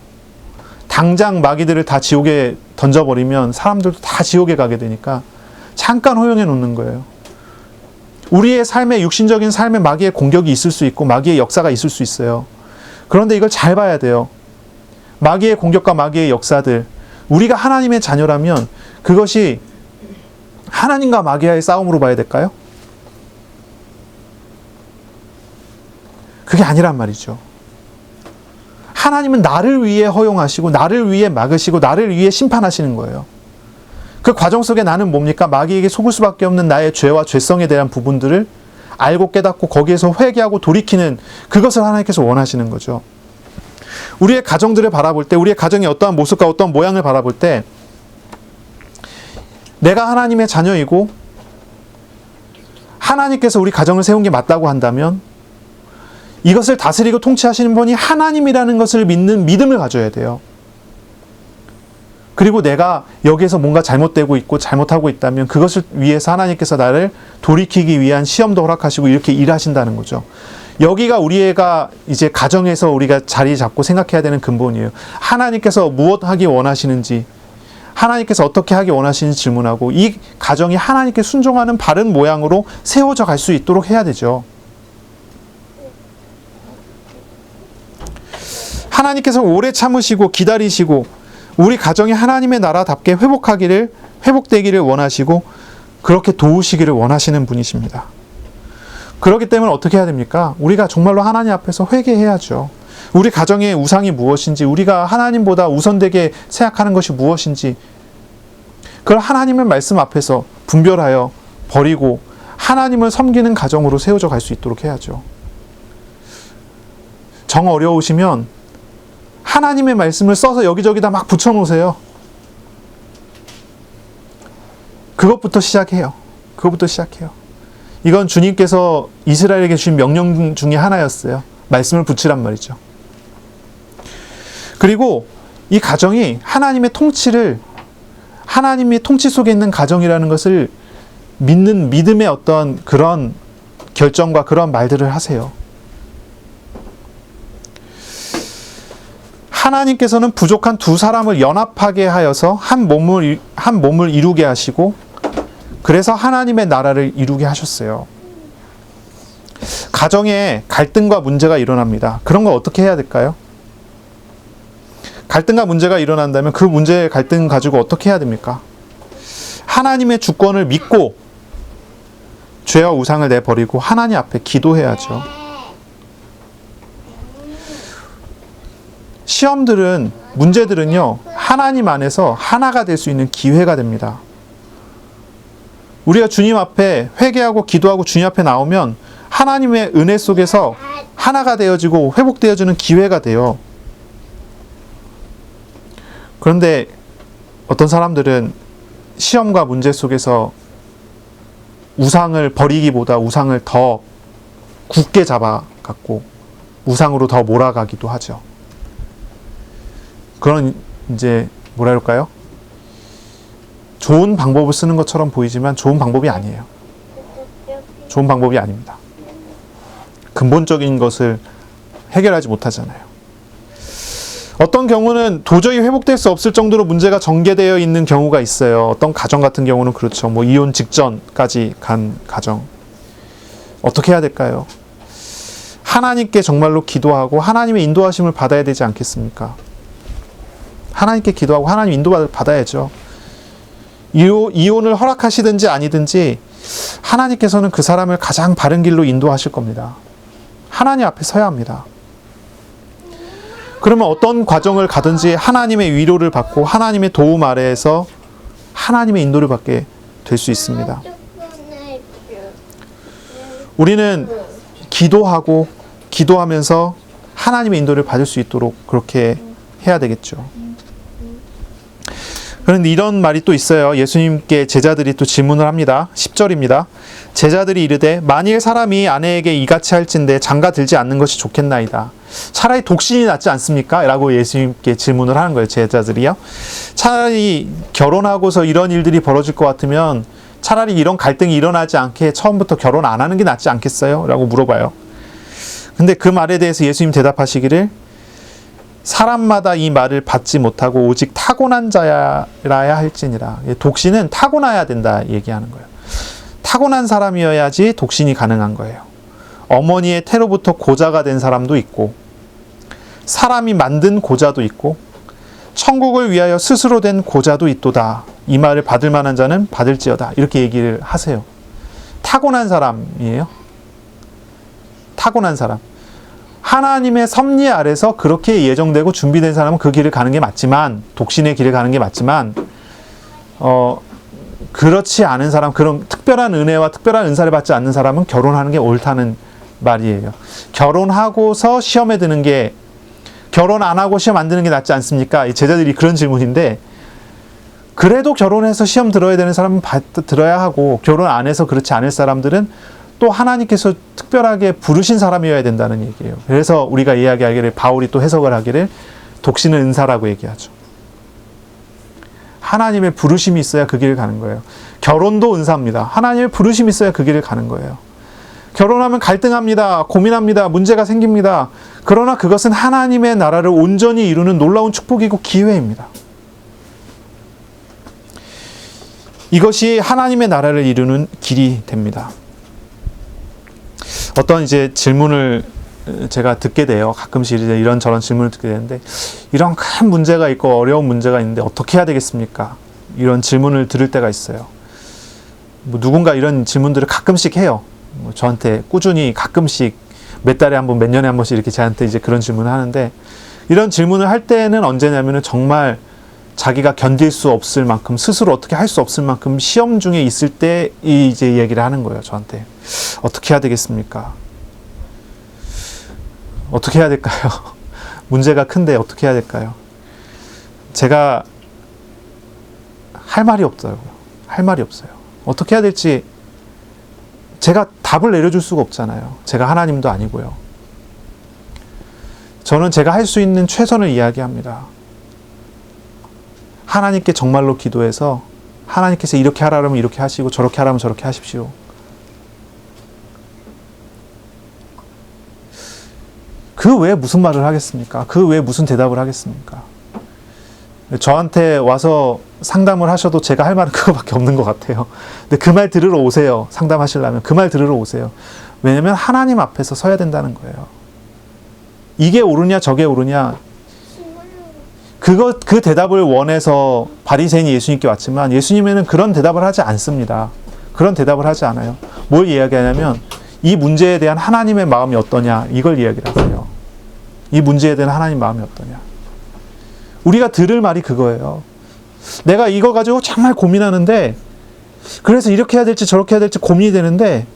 당장 마귀들을 다 지옥에 던져버리면 사람들도 다 지옥에 가게 되니까 잠깐 허용해 놓는 거예요. 우리의 삶에, 육신적인 삶에 마귀의 공격이 있을 수 있고 마귀의 역사가 있을 수 있어요. 그런데 이걸 잘 봐야 돼요. 마귀의 공격과 마귀의 역사들, 우리가 하나님의 자녀라면 그것이 하나님과 마귀와의 싸움으로 봐야 될까요? 그게 아니란 말이죠. 하나님은 나를 위해 허용하시고 나를 위해 막으시고 나를 위해 심판하시는 거예요. 그 과정 속에 나는 뭡니까? 마귀에게 속을 수밖에 없는 나의 죄와 죄성에 대한 부분들을 알고 깨닫고 거기에서 회개하고 돌이키는 그것을 하나님께서 원하시는 거죠. 우리의 가정들을 바라볼 때, 우리의 가정이 어떠한 모습과 어떠한 모양을 바라볼 때 내가 하나님의 자녀이고 하나님께서 우리 가정을 세운 게 맞다고 한다면 이것을 다스리고 통치하시는 분이 하나님이라는 것을 믿는 믿음을 가져야 돼요. 그리고 내가 여기에서 뭔가 잘못되고 있고 잘못하고 있다면 그것을 위해서 하나님께서 나를 돌이키기 위한 시험도 허락하시고 이렇게 일하신다는 거죠. 여기가 우리가 이제 가정에서 우리가 자리 잡고 생각해야 되는 근본이에요. 하나님께서 무엇 하기 원하시는지, 하나님께서 어떻게 하기 원하시는지 질문하고 이 가정이 하나님께 순종하는 바른 모양으로 세워져 갈 수 있도록 해야 되죠. 하나님께서 오래 참으시고 기다리시고 우리 가정이 하나님의 나라답게 회복되기를 원하시고 그렇게 도우시기를 원하시는 분이십니다. 그렇기 때문에 어떻게 해야 됩니까? 우리가 정말로 하나님 앞에서 회개해야죠. 우리 가정의 우상이 무엇인지, 우리가 하나님보다 우선되게 생각하는 것이 무엇인지, 그걸 하나님의 말씀 앞에서 분별하여 버리고 하나님을 섬기는 가정으로 세워져 갈 수 있도록 해야죠. 정 어려우시면 하나님의 말씀을 써서 여기저기다 막 붙여놓으세요. 그것부터 시작해요. 이건 주님께서 이스라엘에게 주신 명령 중에 하나였어요. 말씀을 붙이란 말이죠. 그리고 이 가정이 하나님의 통치 속에 있는 가정이라는 것을 믿는 믿음의 어떤 그런 결정과 그런 말들을 하세요. 하나님께서는 부족한 두 사람을 연합하게 하여서 한 몸을 이루게 하시고 그래서 하나님의 나라를 이루게 하셨어요. 가정에 갈등과 문제가 일어납니다. 그런 거 어떻게 해야 될까요? 갈등과 문제가 일어난다면 그 문제의 갈등 가지고 어떻게 해야 됩니까? 하나님의 주권을 믿고 죄와 우상을 내버리고 하나님 앞에 기도해야죠. 문제들은요, 하나님 안에서 하나가 될 수 있는 기회가 됩니다. 우리가 주님 앞에 회개하고 기도하고 주님 앞에 나오면 하나님의 은혜 속에서 하나가 되어지고 회복되어지는 기회가 돼요. 그런데 어떤 사람들은 시험과 문제 속에서 우상을 버리기보다 우상을 더 굳게 잡아갖고 우상으로 더 몰아가기도 하죠. 그런 이제 뭐라 그럴까요? 좋은 방법을 쓰는 것처럼 보이지만 좋은 방법이 아니에요. 좋은 방법이 아닙니다. 근본적인 것을 해결하지 못하잖아요. 어떤 경우는 도저히 회복될 수 없을 정도로 문제가 전개되어 있는 경우가 있어요. 어떤 가정 같은 경우는 그렇죠. 이혼 직전까지 간 가정. 어떻게 해야 될까요? 하나님께 정말로 기도하고 하나님의 인도하심을 받아야 되지 않겠습니까? 하나님께 기도하고 하나님 인도를 받아야죠. 이혼을 허락하시든지 아니든지 하나님께서는 그 사람을 가장 바른 길로 인도하실 겁니다. 하나님 앞에 서야 합니다. 그러면 어떤 과정을 가든지 하나님의 위로를 받고 하나님의 도움 아래에서 하나님의 인도를 받게 될 수 있습니다. 우리는 기도하면서 하나님의 인도를 받을 수 있도록 그렇게 해야 되겠죠. 그런데 이런 말이 또 있어요. 예수님께 제자들이 또 질문을 합니다. 10절입니다. 제자들이 이르되 만일 사람이 아내에게 이같이 할진대 장가 들지 않는 것이 좋겠나이다. 차라리 독신이 낫지 않습니까? 라고 예수님께 질문을 하는 거예요. 제자들이요. 차라리 결혼하고서 이런 일들이 벌어질 것 같으면 차라리 이런 갈등이 일어나지 않게 처음부터 결혼 안 하는 게 낫지 않겠어요? 라고 물어봐요. 근데 그 말에 대해서 예수님 대답하시기를 사람마다 이 말을 받지 못하고 오직 타고난 자라야 할지니라. 독신은 타고나야 된다 얘기하는 거예요. 타고난 사람이어야지 독신이 가능한 거예요. 어머니의 태로부터 고자가 된 사람도 있고 사람이 만든 고자도 있고 천국을 위하여 스스로 된 고자도 있도다. 이 말을 받을 만한 자는 받을지어다. 이렇게 얘기를 하세요. 타고난 사람이에요. 타고난 사람. 하나님의 섭리 아래서 그렇게 예정되고 준비된 사람은 그 길을 가는 게 맞지만, 독신의 길을 가는 게 맞지만, 그렇지 않은 사람, 그런 특별한 은혜와 특별한 은사를 받지 않는 사람은 결혼하는 게 옳다는 말이에요. 결혼하고서 시험에 드는 게, 결혼 안 하고 시험 안 드는 게 낫지 않습니까? 이 제자들이 그런 질문인데, 그래도 결혼해서 시험 들어야 되는 사람은 들어야 하고, 결혼 안 해서 그렇지 않을 사람들은 또 하나님께서 특별하게 부르신 사람이어야 된다는 얘기예요. 그래서 우리가 이야기하기를, 바울이 또 해석을 하기를 독신은 은사라고 얘기하죠. 하나님의 부르심이 있어야 그 길을 가는 거예요. 결혼도 은사입니다. 하나님의 부르심이 있어야 그 길을 가는 거예요. 결혼하면 갈등합니다. 고민합니다. 문제가 생깁니다. 그러나 그것은 하나님의 나라를 온전히 이루는 놀라운 축복이고 기회입니다. 이것이 하나님의 나라를 이루는 길이 됩니다. 어떤 이제 질문을 제가 듣게 돼요. 가끔씩 이제 이런저런 질문을 듣게 되는데, 이런 큰 문제가 있고 어려운 문제가 있는데 어떻게 해야 되겠습니까? 이런 질문을 들을 때가 있어요. 뭐 누군가 이런 질문들을 가끔씩 해요. 뭐 저한테 꾸준히 가끔씩 몇 달에 한 번, 몇 년에 한 번씩 이렇게 저한테 이제 그런 질문을 하는데, 이런 질문을 할 때는 언제냐면은 정말 자기가 견딜 수 없을 만큼, 스스로 어떻게 할 수 없을 만큼 시험 중에 있을 때 이제 얘기를 하는 거예요, 저한테. 어떻게 해야 되겠습니까? 어떻게 해야 될까요? 문제가 큰데 어떻게 해야 될까요? 제가 할 말이 없더라고요. 할 말이 없어요. 어떻게 해야 될지 제가 답을 내려줄 수가 없잖아요. 제가 하나님도 아니고요. 저는 제가 할 수 있는 최선을 이야기합니다. 하나님께 정말로 기도해서 하나님께서 이렇게 하라면 이렇게 하시고 저렇게 하라면 저렇게 하십시오. 그 외에 무슨 말을 하겠습니까? 그 외에 무슨 대답을 하겠습니까? 저한테 와서 상담을 하셔도 제가 할 말은 그거밖에 없는 것 같아요. 근데 그 말 들으러 오세요. 상담하시려면 그 말 들으러 오세요. 왜냐면 하나님 앞에서 서야 된다는 거예요. 이게 옳으냐 저게 옳으냐, 그 대답을 원해서 바리새인이 예수님께 왔지만 예수님에는 그런 대답을 하지 않습니다. 그런 대답을 하지 않아요. 뭘 이야기하냐면 이 문제에 대한 하나님의 마음이 어떠냐, 이걸 이야기를 하세요. 이 문제에 대한 하나님의 마음이 어떠냐. 우리가 들을 말이 그거예요. 내가 이거 가지고 정말 고민하는데, 그래서 이렇게 해야 될지 저렇게 해야 될지 고민이 되는데,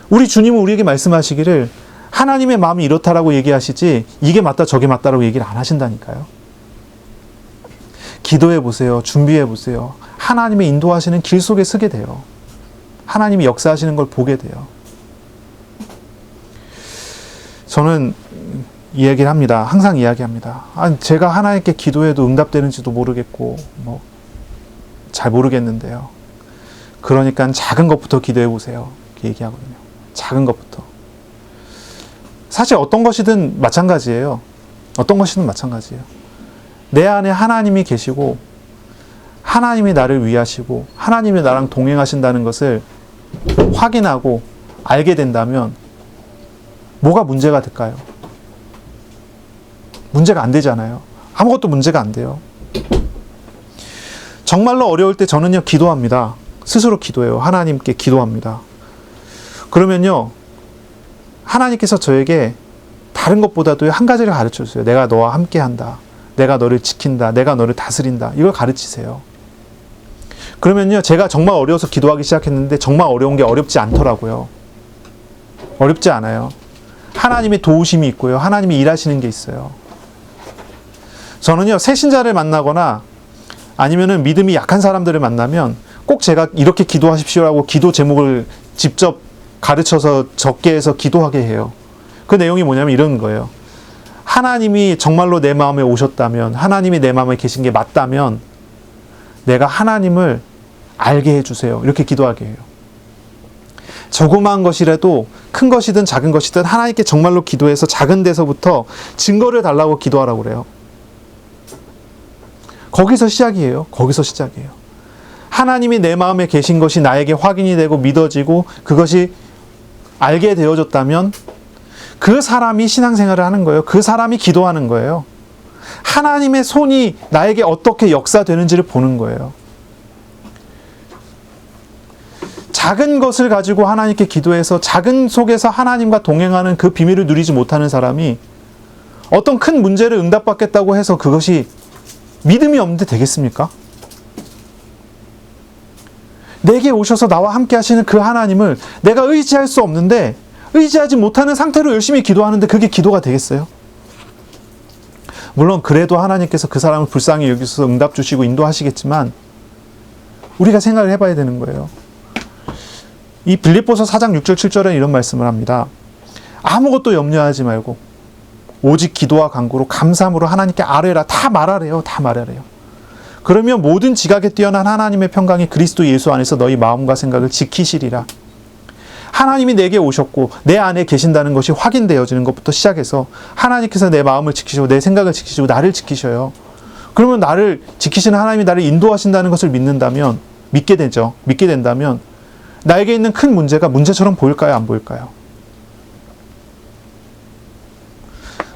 우리 주님은 우리에게 말씀하시기를 하나님의 마음이 이렇다라고 얘기하시지 이게 맞다 저게 맞다라고 얘기를 안 하신다니까요. 기도해 보세요. 준비해 보세요. 하나님의 인도하시는 길 속에 서게 돼요. 하나님이 역사하시는 걸 보게 돼요. 저는 이 얘기를 합니다. 항상 이야기합니다. 제가 하나님께 기도해도 응답되는지도 모르겠고 잘 모르겠는데요. 그러니까 작은 것부터 기도해 보세요. 이렇게 얘기하거든요. 작은 것부터. 사실 어떤 것이든 마찬가지예요. 어떤 것이든 마찬가지예요. 내 안에 하나님이 계시고 하나님이 나를 위하시고 하나님이 나랑 동행하신다는 것을 확인하고 알게 된다면 뭐가 문제가 될까요? 문제가 안 되잖아요. 아무것도 문제가 안 돼요. 정말로 어려울 때 저는요, 기도합니다. 스스로 기도해요. 하나님께 기도합니다. 그러면요, 하나님께서 저에게 다른 것보다도 한 가지를 가르쳐 주세요. 내가 너와 함께 한다. 내가 너를 지킨다. 내가 너를 다스린다. 이걸 가르치세요. 그러면요, 제가 정말 어려워서 기도하기 시작했는데 정말 어려운 게 어렵지 않더라고요. 어렵지 않아요. 하나님의 도우심이 있고요. 하나님이 일하시는 게 있어요. 저는요, 새신자를 만나거나 아니면은 믿음이 약한 사람들을 만나면 꼭 제가 이렇게 기도하십시오라고 기도 제목을 직접 가르쳐서 적게 해서 기도하게 해요. 그 내용이 뭐냐면 이런 거예요. 하나님이 정말로 내 마음에 오셨다면, 하나님이 내 마음에 계신 게 맞다면 내가 하나님을 알게 해주세요. 이렇게 기도하게 해요. 조그마한 것이라도 큰 것이든 작은 것이든 하나님께 정말로 기도해서 작은 데서부터 증거를 달라고 기도하라고 그래요. 거기서 시작이에요. 거기서 시작이에요. 하나님이 내 마음에 계신 것이 나에게 확인이 되고 믿어지고 그것이 알게 되어졌다면 그 사람이 신앙생활을 하는 거예요. 그 사람이 기도하는 거예요. 하나님의 손이 나에게 어떻게 역사되는지를 보는 거예요. 작은 것을 가지고 하나님께 기도해서 작은 속에서 하나님과 동행하는 그 비밀을 누리지 못하는 사람이 어떤 큰 문제를 응답받겠다고 해서 그것이 믿음이 없는데 되겠습니까? 내게 오셔서 나와 함께 하시는 그 하나님을 내가 의지할 수 없는데 의지하지 못하는 상태로 열심히 기도하는데 그게 기도가 되겠어요? 물론 그래도 하나님께서 그 사람을 불쌍히 여기셔서 응답 주시고 인도하시겠지만 우리가 생각을 해봐야 되는 거예요. 이 빌립보서 4장 6절 7절에 이런 말씀을 합니다. 아무것도 염려하지 말고 오직 기도와 간구로 감사함으로 하나님께 아뢰라. 다 말하래요. 다 말하래요. 그러면 모든 지각에 뛰어난 하나님의 평강이 그리스도 예수 안에서 너희 마음과 생각을 지키시리라. 하나님이 내게 오셨고 내 안에 계신다는 것이 확인되어지는 것부터 시작해서 하나님께서 내 마음을 지키시고 내 생각을 지키시고 나를 지키셔요. 그러면 나를 지키시는 하나님이 나를 인도하신다는 것을 믿게 되죠. 믿게 된다면 나에게 있는 큰 문제가 문제처럼 보일까요? 안 보일까요?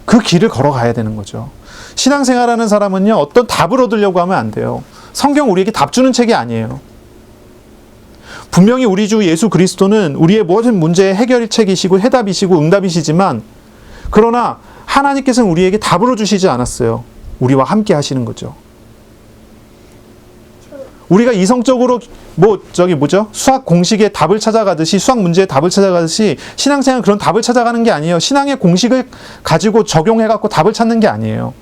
그 길을 걸어가야 되는 거죠. 신앙생활하는 사람은요, 어떤 답을 얻으려고 하면 안 돼요. 성경 우리에게 답 주는 책이 아니에요. 분명히 우리 주 예수 그리스도는 우리의 모든 문제의 해결책이시고 해답이시고 응답이시지만, 그러나 하나님께서는 우리에게 답으로 주시지 않았어요. 우리와 함께 하시는 거죠. 우리가 이성적으로 수학 공식의 답을 찾아가듯이, 수학 문제의 답을 찾아가듯이 신앙생활은 그런 답을 찾아가는 게 아니에요. 신앙의 공식을 가지고 적용해갖고 답을 찾는 게 아니에요.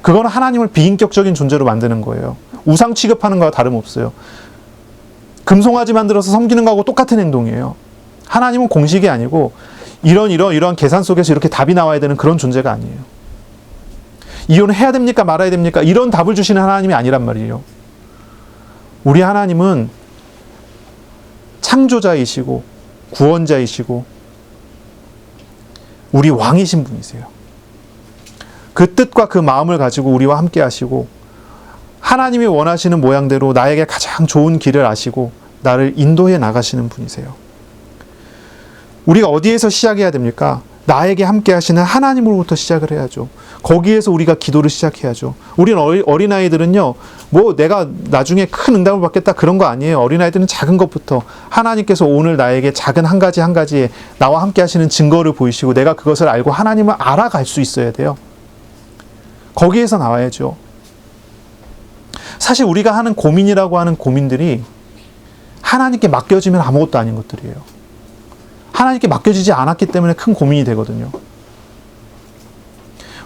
그건 하나님을 비인격적인 존재로 만드는 거예요. 우상 취급하는 거와 다름없어요. 금송아지 만들어서 섬기는 거하고 똑같은 행동이에요. 하나님은 공식이 아니고 이런 계산 속에서 이렇게 답이 나와야 되는 그런 존재가 아니에요. 이혼을 해야 됩니까? 말아야 됩니까? 이런 답을 주시는 하나님이 아니란 말이에요. 우리 하나님은 창조자이시고 구원자이시고 우리 왕이신 분이세요. 그 뜻과 그 마음을 가지고 우리와 함께 하시고 하나님이 원하시는 모양대로 나에게 가장 좋은 길을 아시고 나를 인도해 나가시는 분이세요. 우리가 어디에서 시작해야 됩니까? 나에게 함께 하시는 하나님으로부터 시작을 해야죠. 거기에서 우리가 기도를 시작해야죠. 우리는 어린아이들은요, 내가 나중에 큰 응답을 받겠다 그런 거 아니에요. 어린아이들은 작은 것부터 하나님께서 오늘 나에게 작은 한 가지에 나와 함께 하시는 증거를 보이시고 내가 그것을 알고 하나님을 알아갈 수 있어야 돼요. 거기에서 나와야죠. 사실 우리가 하는 고민이라고 하는 고민들이 하나님께 맡겨지면 아무것도 아닌 것들이에요. 하나님께 맡겨지지 않았기 때문에 큰 고민이 되거든요.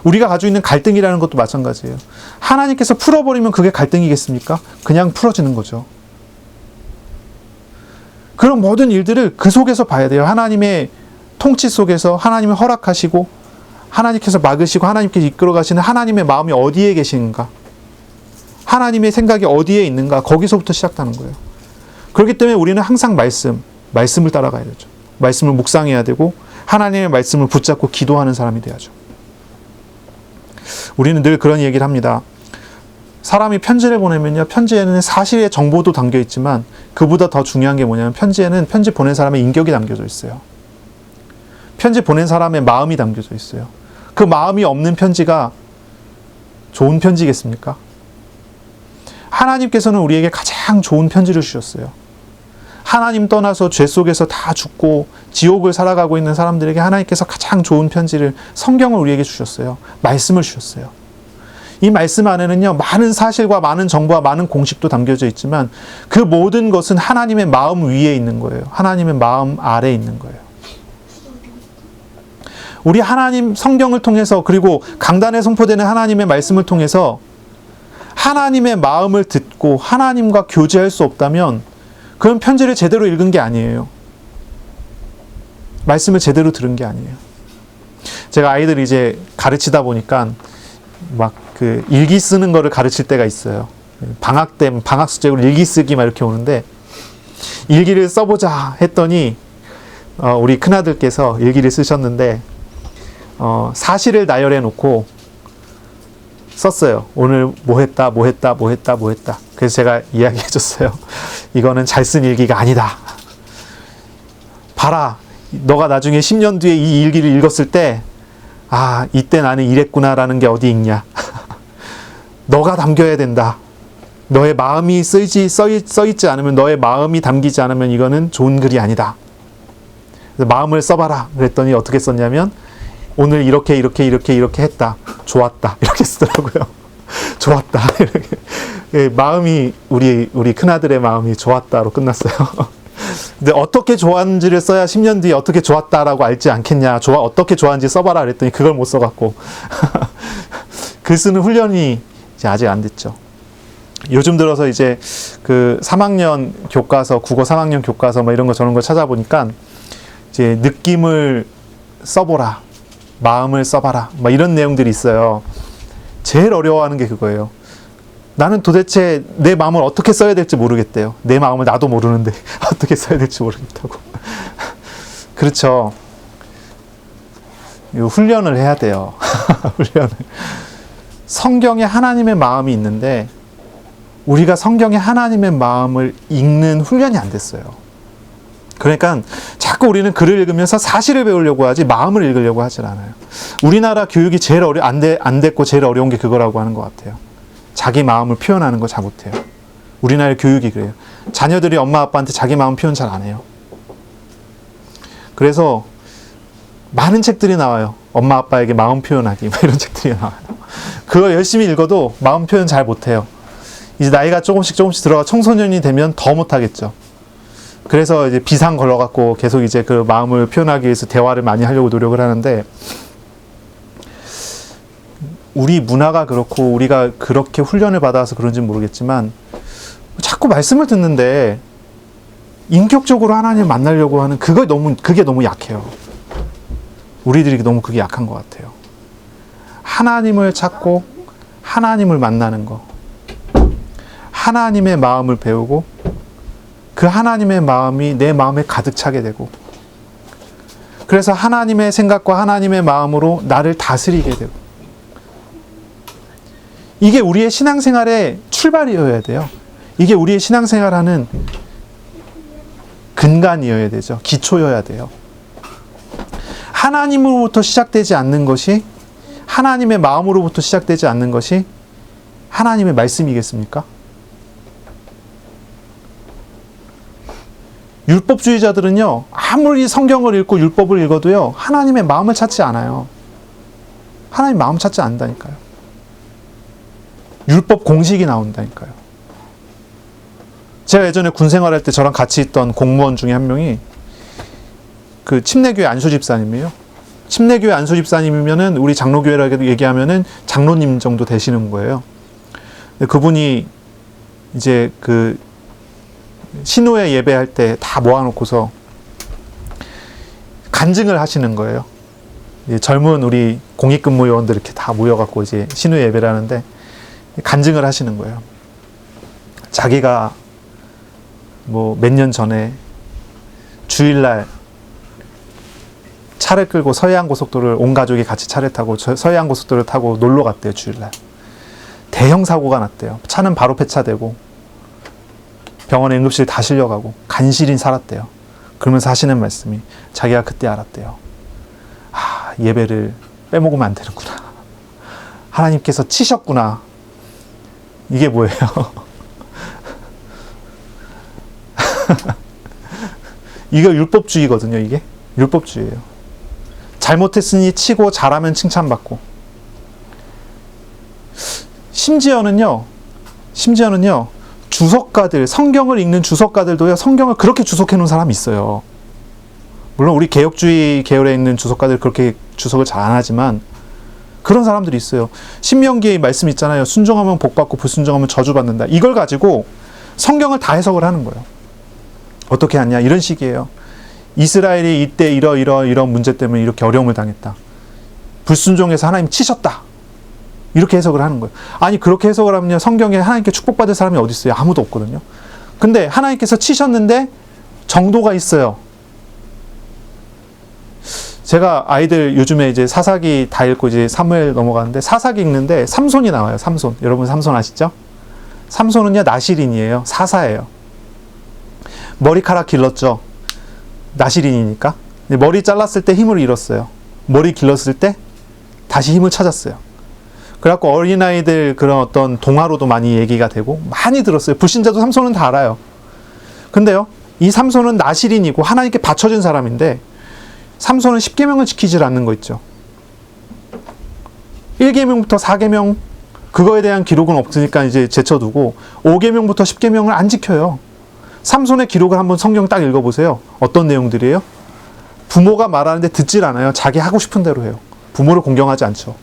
우리가 가지고 있는 갈등이라는 것도 마찬가지예요. 하나님께서 풀어버리면 그게 갈등이겠습니까? 그냥 풀어지는 거죠. 그런 모든 일들을 그 속에서 봐야 돼요. 하나님의 통치 속에서 하나님이 허락하시고 하나님께서 막으시고 하나님께서 이끌어 가시는 하나님의 마음이 어디에 계시는가? 하나님의 생각이 어디에 있는가? 거기서부터 시작하는 거예요. 그렇기 때문에 우리는 항상 말씀을 따라가야 되죠. 말씀을 묵상해야 되고 하나님의 말씀을 붙잡고 기도하는 사람이 돼야죠. 우리는 늘 그런 얘기를 합니다. 사람이 편지를 보내면요, 편지에는 사실의 정보도 담겨 있지만 그보다 더 중요한 게 뭐냐면 편지에는 편지 보낸 사람의 인격이 담겨져 있어요. 편지 보낸 사람의 마음이 담겨져 있어요. 그 마음이 없는 편지가 좋은 편지겠습니까? 하나님께서는 우리에게 가장 좋은 편지를 주셨어요. 하나님 떠나서 죄 속에서 다 죽고 지옥을 살아가고 있는 사람들에게 하나님께서 가장 좋은 편지를, 성경을 우리에게 주셨어요. 말씀을 주셨어요. 이 말씀 안에는요, 많은 사실과 많은 정보와 많은 공식도 담겨져 있지만 그 모든 것은 하나님의 마음 위에 있는 거예요. 하나님의 마음 아래에 있는 거예요. 우리 하나님 성경을 통해서, 그리고 강단에 선포되는 하나님의 말씀을 통해서 하나님의 마음을 듣고 하나님과 교제할 수 없다면 그건 편지를 제대로 읽은 게 아니에요. 말씀을 제대로 들은 게 아니에요. 제가 아이들 이제 가르치다 보니까 일기 쓰는 거를 가르칠 때가 있어요. 방학 때 방학 숙제로 일기 쓰기 막 이렇게 오는데, 일기를 써보자 했더니 우리 큰아들께서 일기를 쓰셨는데 사실을 나열해 놓고 썼어요. 오늘 뭐 했다. 그래서 제가 이야기해 줬어요. 이거는 잘 쓴 일기가 아니다. 봐라. 너가 나중에 10년 뒤에 이 일기를 읽었을 때, 이때 나는 이랬구나라는 게 어디 있냐. 너가 담겨야 된다. 너의 마음이 써 있지 않으면, 너의 마음이 담기지 않으면 이거는 좋은 글이 아니다. 그래서 마음을 써봐라. 그랬더니 어떻게 썼냐면, 오늘 이렇게 했다. 좋았다. 이렇게 쓰더라고요. 좋았다. 이렇게. 마음이, 우리 큰아들의 마음이 좋았다로 끝났어요. 근데 어떻게 좋았는지를 써야 10년 뒤에 어떻게 좋았다라고 알지 않겠냐. 어떻게 좋았는지 써봐라. 그랬더니 그걸 못 써갖고. 글 쓰는 훈련이 이제 아직 안 됐죠. 요즘 들어서 이제 그 3학년 교과서, 국어 3학년 교과서 뭐 이런 거 저런 거 찾아보니까 이제 느낌을 써보라. 마음을 써봐라. 막 이런 내용들이 있어요. 제일 어려워하는 게 그거예요. 나는 도대체 내 마음을 어떻게 써야 될지 모르겠대요. 내 마음을 나도 모르는데 어떻게 써야 될지 모르겠다고. 그렇죠. 이 훈련을 해야 돼요. 훈련을. 성경에 하나님의 마음이 있는데 우리가 성경에 하나님의 마음을 읽는 훈련이 안 됐어요. 그러니까 자꾸 우리는 글을 읽으면서 사실을 배우려고 하지 마음을 읽으려고 하질 않아요. 우리나라 교육이 제일 안 됐고 제일 어려운 게 그거라고 하는 것 같아요. 자기 마음을 표현하는 거 잘 못해요. 우리나라의 교육이 그래요. 자녀들이 엄마 아빠한테 자기 마음 표현 잘 안 해요. 그래서 많은 책들이 나와요. 엄마 아빠에게 마음 표현하기 이런 책들이 나와요. 그거 열심히 읽어도 마음 표현 잘 못해요. 이제 나이가 조금씩 들어가 청소년이 되면 더 못하겠죠. 그래서 이제 비상 걸러갖고 계속 이제 그 마음을 표현하기 위해서 대화를 많이 하려고 노력을 하는데, 우리 문화가 그렇고 우리가 그렇게 훈련을 받아서 그런지는 모르겠지만 자꾸 말씀을 듣는데 인격적으로 하나님 만나려고 하는 그게 너무 약해요. 우리들이 너무 그게 약한 것 같아요. 하나님을 찾고 하나님을 만나는 거, 하나님의 마음을 배우고 그 하나님의 마음이 내 마음에 가득 차게 되고, 그래서 하나님의 생각과 하나님의 마음으로 나를 다스리게 되고, 이게 우리의 신앙생활의 출발이어야 돼요. 이게 우리의 신앙생활하는 근간이어야 되죠. 기초여야 돼요. 하나님으로부터 시작되지 않는 것이, 하나님의 마음으로부터 시작되지 않는 것이 하나님의 말씀이겠습니까? 율법주의자들은요, 아무리 성경을 읽고 율법을 읽어도요, 하나님의 마음을 찾지 않아요. 하나님 마음 찾지 않는다니까요. 율법 공식이 나온다니까요. 제가 예전에 군 생활할 때 저랑 같이 있던 공무원 중에 한 명이 그 침례교회 안수집사님이에요. 침례교회 안수집사님이면은 우리 장로교회라고 얘기하면은 장로님 정도 되시는 거예요. 근데 그분이 이제 그 신호회 예배할 때 다 모아놓고서 간증을 하시는 거예요. 젊은 우리 공익근무 요원들 이렇게 다 모여갖고 이제 신호회 예배를 하는데 간증을 하시는 거예요. 자기가 뭐 몇 년 전에 주일날 차를 끌고 서해안고속도로를 온 가족이 같이 차를 타고 서해안고속도로를 타고 놀러 갔대요. 주일날 대형 사고가 났대요. 차는 바로 폐차되고 병원에 응급실 다 실려가고 간신히 살았대요. 그러면서 하시는 말씀이, 자기가 그때 알았대요. 아, 예배를 빼먹으면 안 되는구나. 하나님께서 치셨구나. 이게 뭐예요? 이거 율법주의거든요. 이게 율법주의예요. 잘못했으니 치고 잘하면 칭찬받고, 심지어는요 주석가들, 성경을 읽는 주석가들도요, 성경을 그렇게 주석해 놓은 사람이 있어요. 물론 우리 개혁주의 계열에 있는 주석가들 그렇게 주석을 잘 안 하지만 그런 사람들이 있어요. 신명기의 말씀 있잖아요. 순종하면 복받고 불순종하면 저주받는다. 이걸 가지고 성경을 다 해석을 하는 거예요. 어떻게 하냐, 이런 식이에요. 이스라엘이 이때 이런 문제 때문에 이렇게 어려움을 당했다. 불순종해서 하나님 치셨다. 이렇게 해석을 하는 거예요. 아니, 그렇게 해석을 하면요, 성경에 하나님께 축복받을 사람이 어디 있어요? 아무도 없거든요. 근데 하나님께서 치셨는데 정도가 있어요. 제가 아이들 요즘에 이제 사사기 다 읽고 이제 사무엘 넘어가는데, 사사기 읽는데 삼손이 나와요. 삼손. 여러분 삼손 아시죠? 삼손은요, 나시린이에요. 사사예요. 머리카락 길렀죠. 나시린이니까. 머리 잘랐을 때 힘을 잃었어요. 머리 길렀을 때 다시 힘을 찾았어요. 그래갖고 어린아이들 그런 어떤 동화로도 많이 얘기가 되고 많이 들었어요. 불신자도 삼손은 다 알아요. 근데요, 이 삼손은 나시린이고 하나님께 바쳐진 사람인데, 삼손은 10계명을 지키질 않는 거 있죠. 1계명부터 4계명, 그거에 대한 기록은 없으니까 이제 제쳐두고 5계명부터 10계명을 안 지켜요. 삼손의 기록을 한번 성경 딱 읽어보세요. 어떤 내용들이에요? 부모가 말하는데 듣질 않아요. 자기 하고 싶은 대로 해요. 부모를 공경하지 않죠.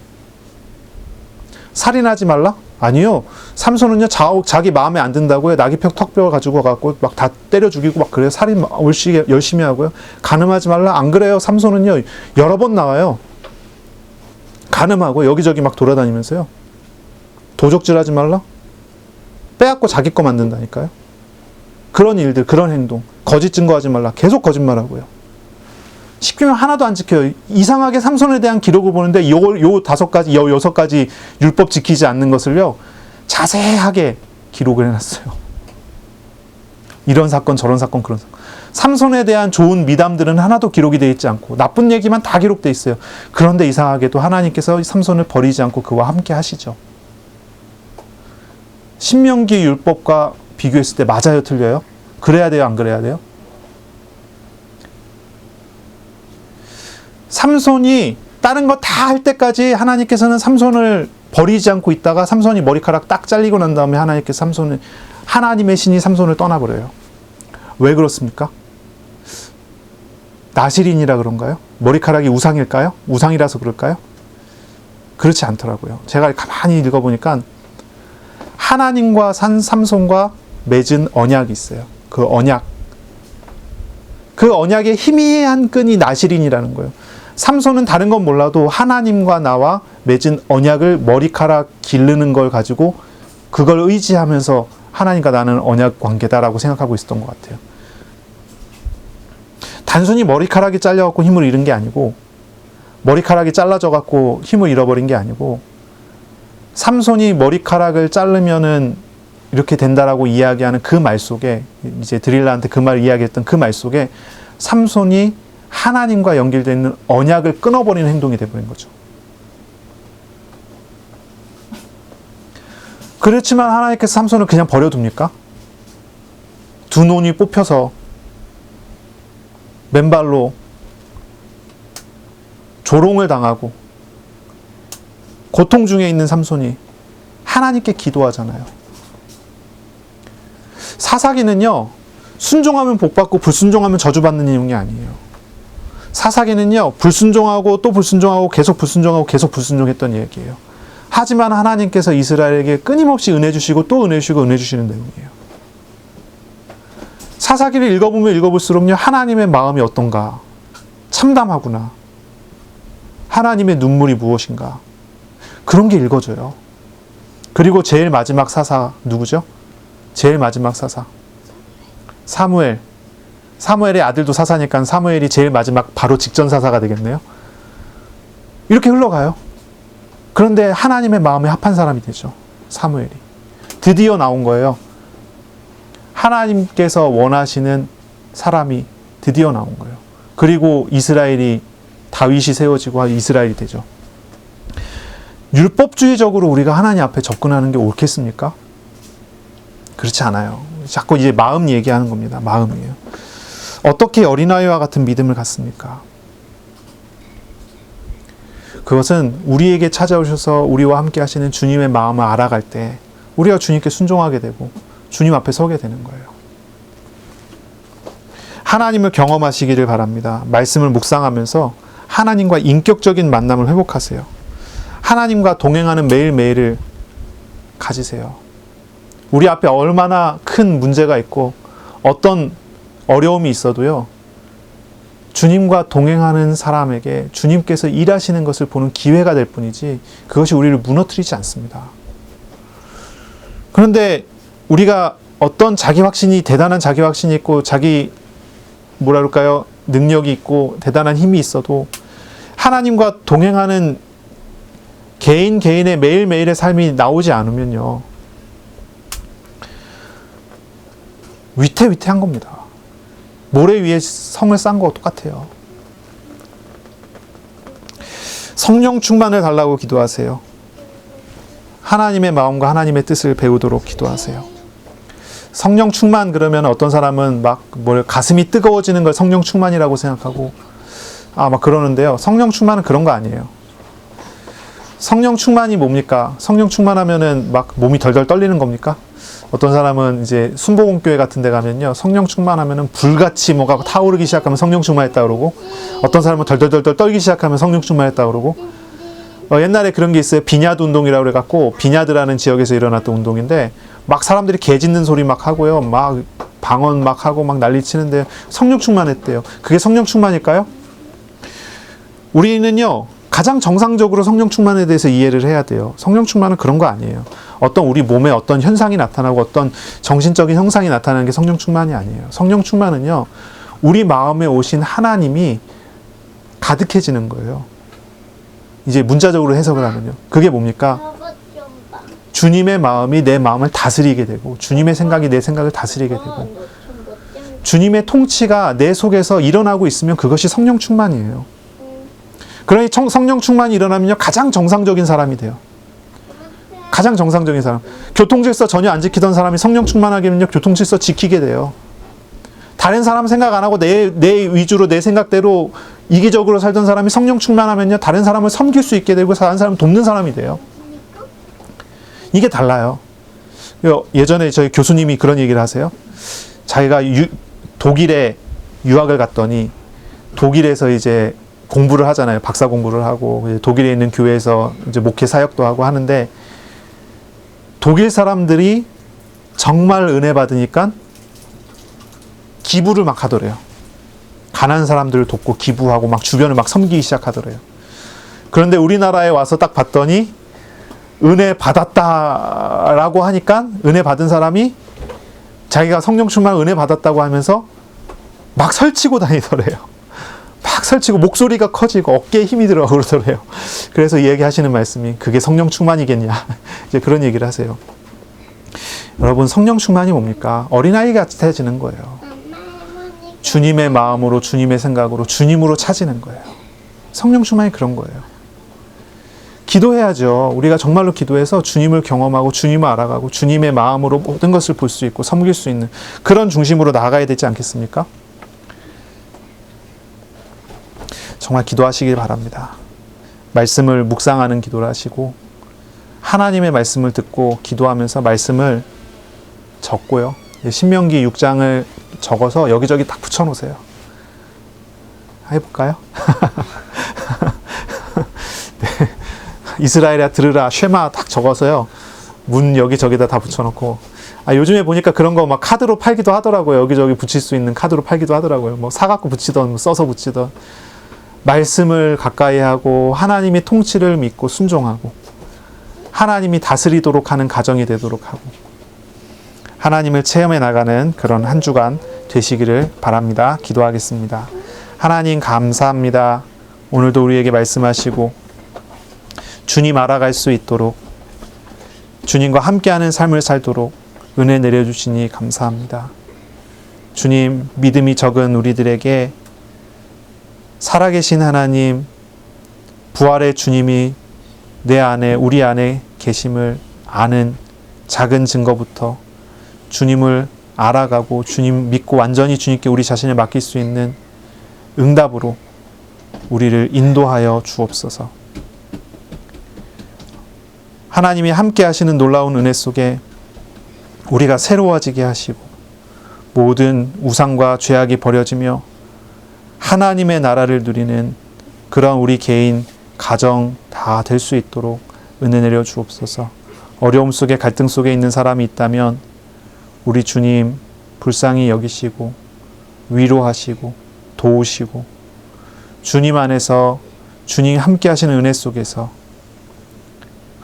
살인하지 말라? 아니요. 삼손은요, 자기 마음에 안 든다고요. 나귀뼈 턱뼈 가지고 갖고 막 다 때려 죽이고 막 그래요. 살인 열심히 하고요. 간음하지 말라? 안 그래요. 삼손은요, 여러 번 나와요. 간음하고 여기저기 막 돌아다니면서요. 도적질하지 말라? 빼앗고 자기 거 만든다니까요. 그런 일들, 그런 행동. 거짓 증거하지 말라. 계속 거짓말하고요. 십계명 하나도 안 지켜요. 이상하게 삼손에 대한 기록을 보는데 요 5가지, 요 6가지 율법 지키지 않는 것을요, 자세하게 기록을 해놨어요. 이런 사건, 저런 사건, 그런 사건. 삼손에 대한 좋은 미담들은 하나도 기록이 되어 있지 않고 나쁜 얘기만 다 기록되어 있어요. 그런데 이상하게도 하나님께서 삼손을 버리지 않고 그와 함께 하시죠. 신명기 율법과 비교했을 때 맞아요, 틀려요? 그래야 돼요, 안 그래야 돼요? 삼손이 다른 거 다 할 때까지 하나님께서는 삼손을 버리지 않고 있다가 삼손이 머리카락 딱 잘리고 난 다음에 하나님께서 하나님의 신이 삼손을 떠나버려요. 왜 그렇습니까? 나실인이라 그런가요? 머리카락이 우상일까요? 우상이라서 그럴까요? 그렇지 않더라고요. 제가 가만히 읽어보니까 하나님과 삼손과 맺은 언약이 있어요. 그 언약의 희미한 끈이 나실인이라는 거예요. 삼손은 다른 건 몰라도 하나님과 나와 맺은 언약을 머리카락 기르는 걸 가지고 그걸 의지하면서 하나님과 나는 언약 관계다라고 생각하고 있었던 것 같아요. 단순히 머리카락이 잘려갖고 힘을 잃은 게 아니고, 머리카락이 잘라져갖고 힘을 잃어버린 게 아니고, 삼손이 머리카락을 자르면은 이렇게 된다라고 이야기하는 그 말 속에, 이제 드릴라한테 그 말 이야기했던 그 말 속에 삼손이 하나님과 연결되어 있는 언약을 끊어버리는 행동이 되어버린 거죠. 그렇지만 하나님께서 삼손을 그냥 버려둡니까? 두 논이 뽑혀서 맨발로 조롱을 당하고 고통 중에 있는 삼손이 하나님께 기도하잖아요. 사사기는요, 순종하면 복받고 불순종하면 저주받는 내용이 아니에요. 사사기는요, 불순종하고 또 불순종하고 계속 불순종하고 계속 불순종했던 얘기예요. 하지만 하나님께서 이스라엘에게 끊임없이 은혜 주시고 또 은혜 주시고 은혜 주시는 내용이에요. 사사기를 읽어보면 읽어볼수록요, 하나님의 마음이 어떤가, 참담하구나, 하나님의 눈물이 무엇인가, 그런 게 읽어져요. 그리고 제일 마지막 사사 누구죠? 제일 마지막 사사 사무엘의 아들도 사사니까 사무엘이 제일 마지막 바로 직전 사사가 되겠네요. 이렇게 흘러가요. 그런데 하나님의 마음에 합한 사람이 되죠. 사무엘이 드디어 나온 거예요. 하나님께서 원하시는 사람이 드디어 나온 거예요. 그리고 이스라엘이, 다윗이 세워지고 이스라엘이 되죠. 율법주의적으로 우리가 하나님 앞에 접근하는 게 옳겠습니까? 그렇지 않아요. 자꾸 이제 마음 얘기하는 겁니다. 마음이에요. 어떻게 어린아이와 같은 믿음을 갖습니까? 그것은 우리에게 찾아오셔서 우리와 함께 하시는 주님의 마음을 알아갈 때 우리가 주님께 순종하게 되고 주님 앞에 서게 되는 거예요. 하나님을 경험하시기를 바랍니다. 말씀을 묵상하면서 하나님과 인격적인 만남을 회복하세요. 하나님과 동행하는 매일매일을 가지세요. 우리 앞에 얼마나 큰 문제가 있고 어떤 어려움이 있어도요, 주님과 동행하는 사람에게 주님께서 일하시는 것을 보는 기회가 될 뿐이지 그것이 우리를 무너뜨리지 않습니다. 그런데 우리가 어떤 자기 확신이, 대단한 자기 확신이 있고 자기 능력이 있고 대단한 힘이 있어도 하나님과 동행하는 개인의 매일매일의 삶이 나오지 않으면요, 위태위태한 겁니다. 모래 위에 성을 쌓은 거와 똑같아요. 성령 충만을 달라고 기도하세요. 하나님의 마음과 하나님의 뜻을 배우도록 기도하세요. 성령 충만 그러면 어떤 사람은 가슴이 뜨거워지는 걸 성령 충만이라고 생각하고 막 그러는데요. 성령 충만은 그런 거 아니에요. 성령 충만이 뭡니까? 성령 충만하면은 막 몸이 덜덜 떨리는 겁니까? 어떤 사람은 이제 순복음교회 같은 데 가면요, 성령 충만하면은 불같이 뭐가 타오르기 시작하면 성령 충만했다 그러고, 어떤 사람은 덜덜덜 떨기 시작하면 성령 충만했다 그러고, 옛날에 그런 게 있어요. 비냐드 운동이라고 그래갖고, 비냐드라는 지역에서 일어났던 운동인데 막 사람들이 개 짖는 소리 막 하고요, 막 방언 막 하고 막 난리 치는데 성령 충만했대요. 그게 성령 충만일까요? 우리는요, 가장 정상적으로 성령 충만에 대해서 이해를 해야 돼요. 성령 충만은 그런 거 아니에요. 어떤 우리 몸에 어떤 현상이 나타나고 어떤 정신적인 형상이 나타나는 게 성령 충만이 아니에요. 성령 충만은요, 우리 마음에 오신 하나님이 가득해지는 거예요. 이제 문자적으로 해석을 하면요. 그게 뭡니까? 주님의 마음이 내 마음을 다스리게 되고, 주님의 생각이 내 생각을 다스리게 되고, 주님의 통치가 내 속에서 일어나고 있으면 그것이 성령 충만이에요. 그러니 성령 충만이 일어나면요, 가장 정상적인 사람이 돼요. 가장 정상적인 사람. 교통질서 전혀 안 지키던 사람이 성령 충만하게 되면요, 교통질서 지키게 돼요. 다른 사람 생각 안 하고 내 위주로 내 생각대로 이기적으로 살던 사람이 성령 충만하면요, 다른 사람을 섬길 수 있게 되고 다른 사람을 돕는 사람이 돼요. 이게 달라요. 예전에 저희 교수님이 그런 얘기를 하세요. 자기가 독일에 유학을 갔더니 독일에서 이제 공부를 하잖아요. 박사 공부를 하고 독일에 있는 교회에서 이제 목회 사역도 하고 하는데, 독일 사람들이 정말 은혜 받으니까 기부를 막 하더래요. 가난한 사람들을 돕고 기부하고 막 주변을 막 섬기기 시작하더래요. 그런데 우리나라에 와서 딱 봤더니 은혜 받았다라고 하니까 은혜 받은 사람이 자기가 성령 충만 은혜 받았다고 하면서 막 설치고 다니더래요. 막 설치고 목소리가 커지고 어깨에 힘이 들어 그러더래요. 그래서 얘기하시는 말씀이 그게 성령 충만이겠냐 이제 그런 얘기를 하세요. 여러분, 성령 충만이 뭡니까? 어린아이 같아지는 거예요. 주님의 마음으로, 주님의 생각으로, 주님으로 차지는 거예요. 성령 충만이 그런 거예요. 기도해야죠. 우리가 정말로 기도해서 주님을 경험하고 주님을 알아가고 주님의 마음으로 모든 것을 볼 수 있고 섬길 수 있는 그런 중심으로 나아가야 되지 않겠습니까? 정말 기도하시길 바랍니다. 말씀을 묵상하는 기도를 하시고 하나님의 말씀을 듣고 기도하면서 말씀을 적고요. 신명기 6장을 적어서 여기저기 딱 붙여놓으세요. 해볼까요? 네. 이스라엘아 들으라 쉐마 딱 적어서요. 문 여기저기다 다 붙여놓고, 요즘에 보니까 그런 거 막 카드로 팔기도 하더라고요. 여기저기 붙일 수 있는 카드로 팔기도 하더라고요. 뭐 사갖고 붙이던 써서 붙이던. 말씀을 가까이 하고 하나님의 통치를 믿고 순종하고 하나님이 다스리도록 하는 가정이 되도록 하고 하나님을 체험해 나가는 그런 한 주간 되시기를 바랍니다. 기도하겠습니다. 하나님 감사합니다. 오늘도 우리에게 말씀하시고 주님 알아갈 수 있도록 주님과 함께하는 삶을 살도록 은혜 내려주시니 감사합니다. 주님, 믿음이 적은 우리들에게 살아계신 하나님, 부활의 주님이 내 안에, 우리 안에 계심을 아는 작은 증거부터 주님을 알아가고 주님 믿고 완전히 주님께 우리 자신을 맡길 수 있는 응답으로 우리를 인도하여 주옵소서. 하나님이 함께 하시는 놀라운 은혜 속에 우리가 새로워지게 하시고 모든 우상과 죄악이 버려지며 하나님의 나라를 누리는 그런 우리 개인, 가정 다 될 수 있도록 은혜 내려 주옵소서. 어려움 속에 갈등 속에 있는 사람이 있다면 우리 주님 불쌍히 여기시고 위로하시고 도우시고 주님 안에서 주님 함께 하시는 은혜 속에서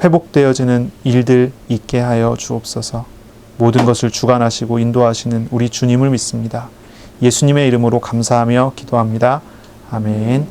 회복되어지는 일들 있게 하여 주옵소서. 모든 것을 주관하시고 인도하시는 우리 주님을 믿습니다. 예수님의 이름으로 감사하며 기도합니다. 아멘.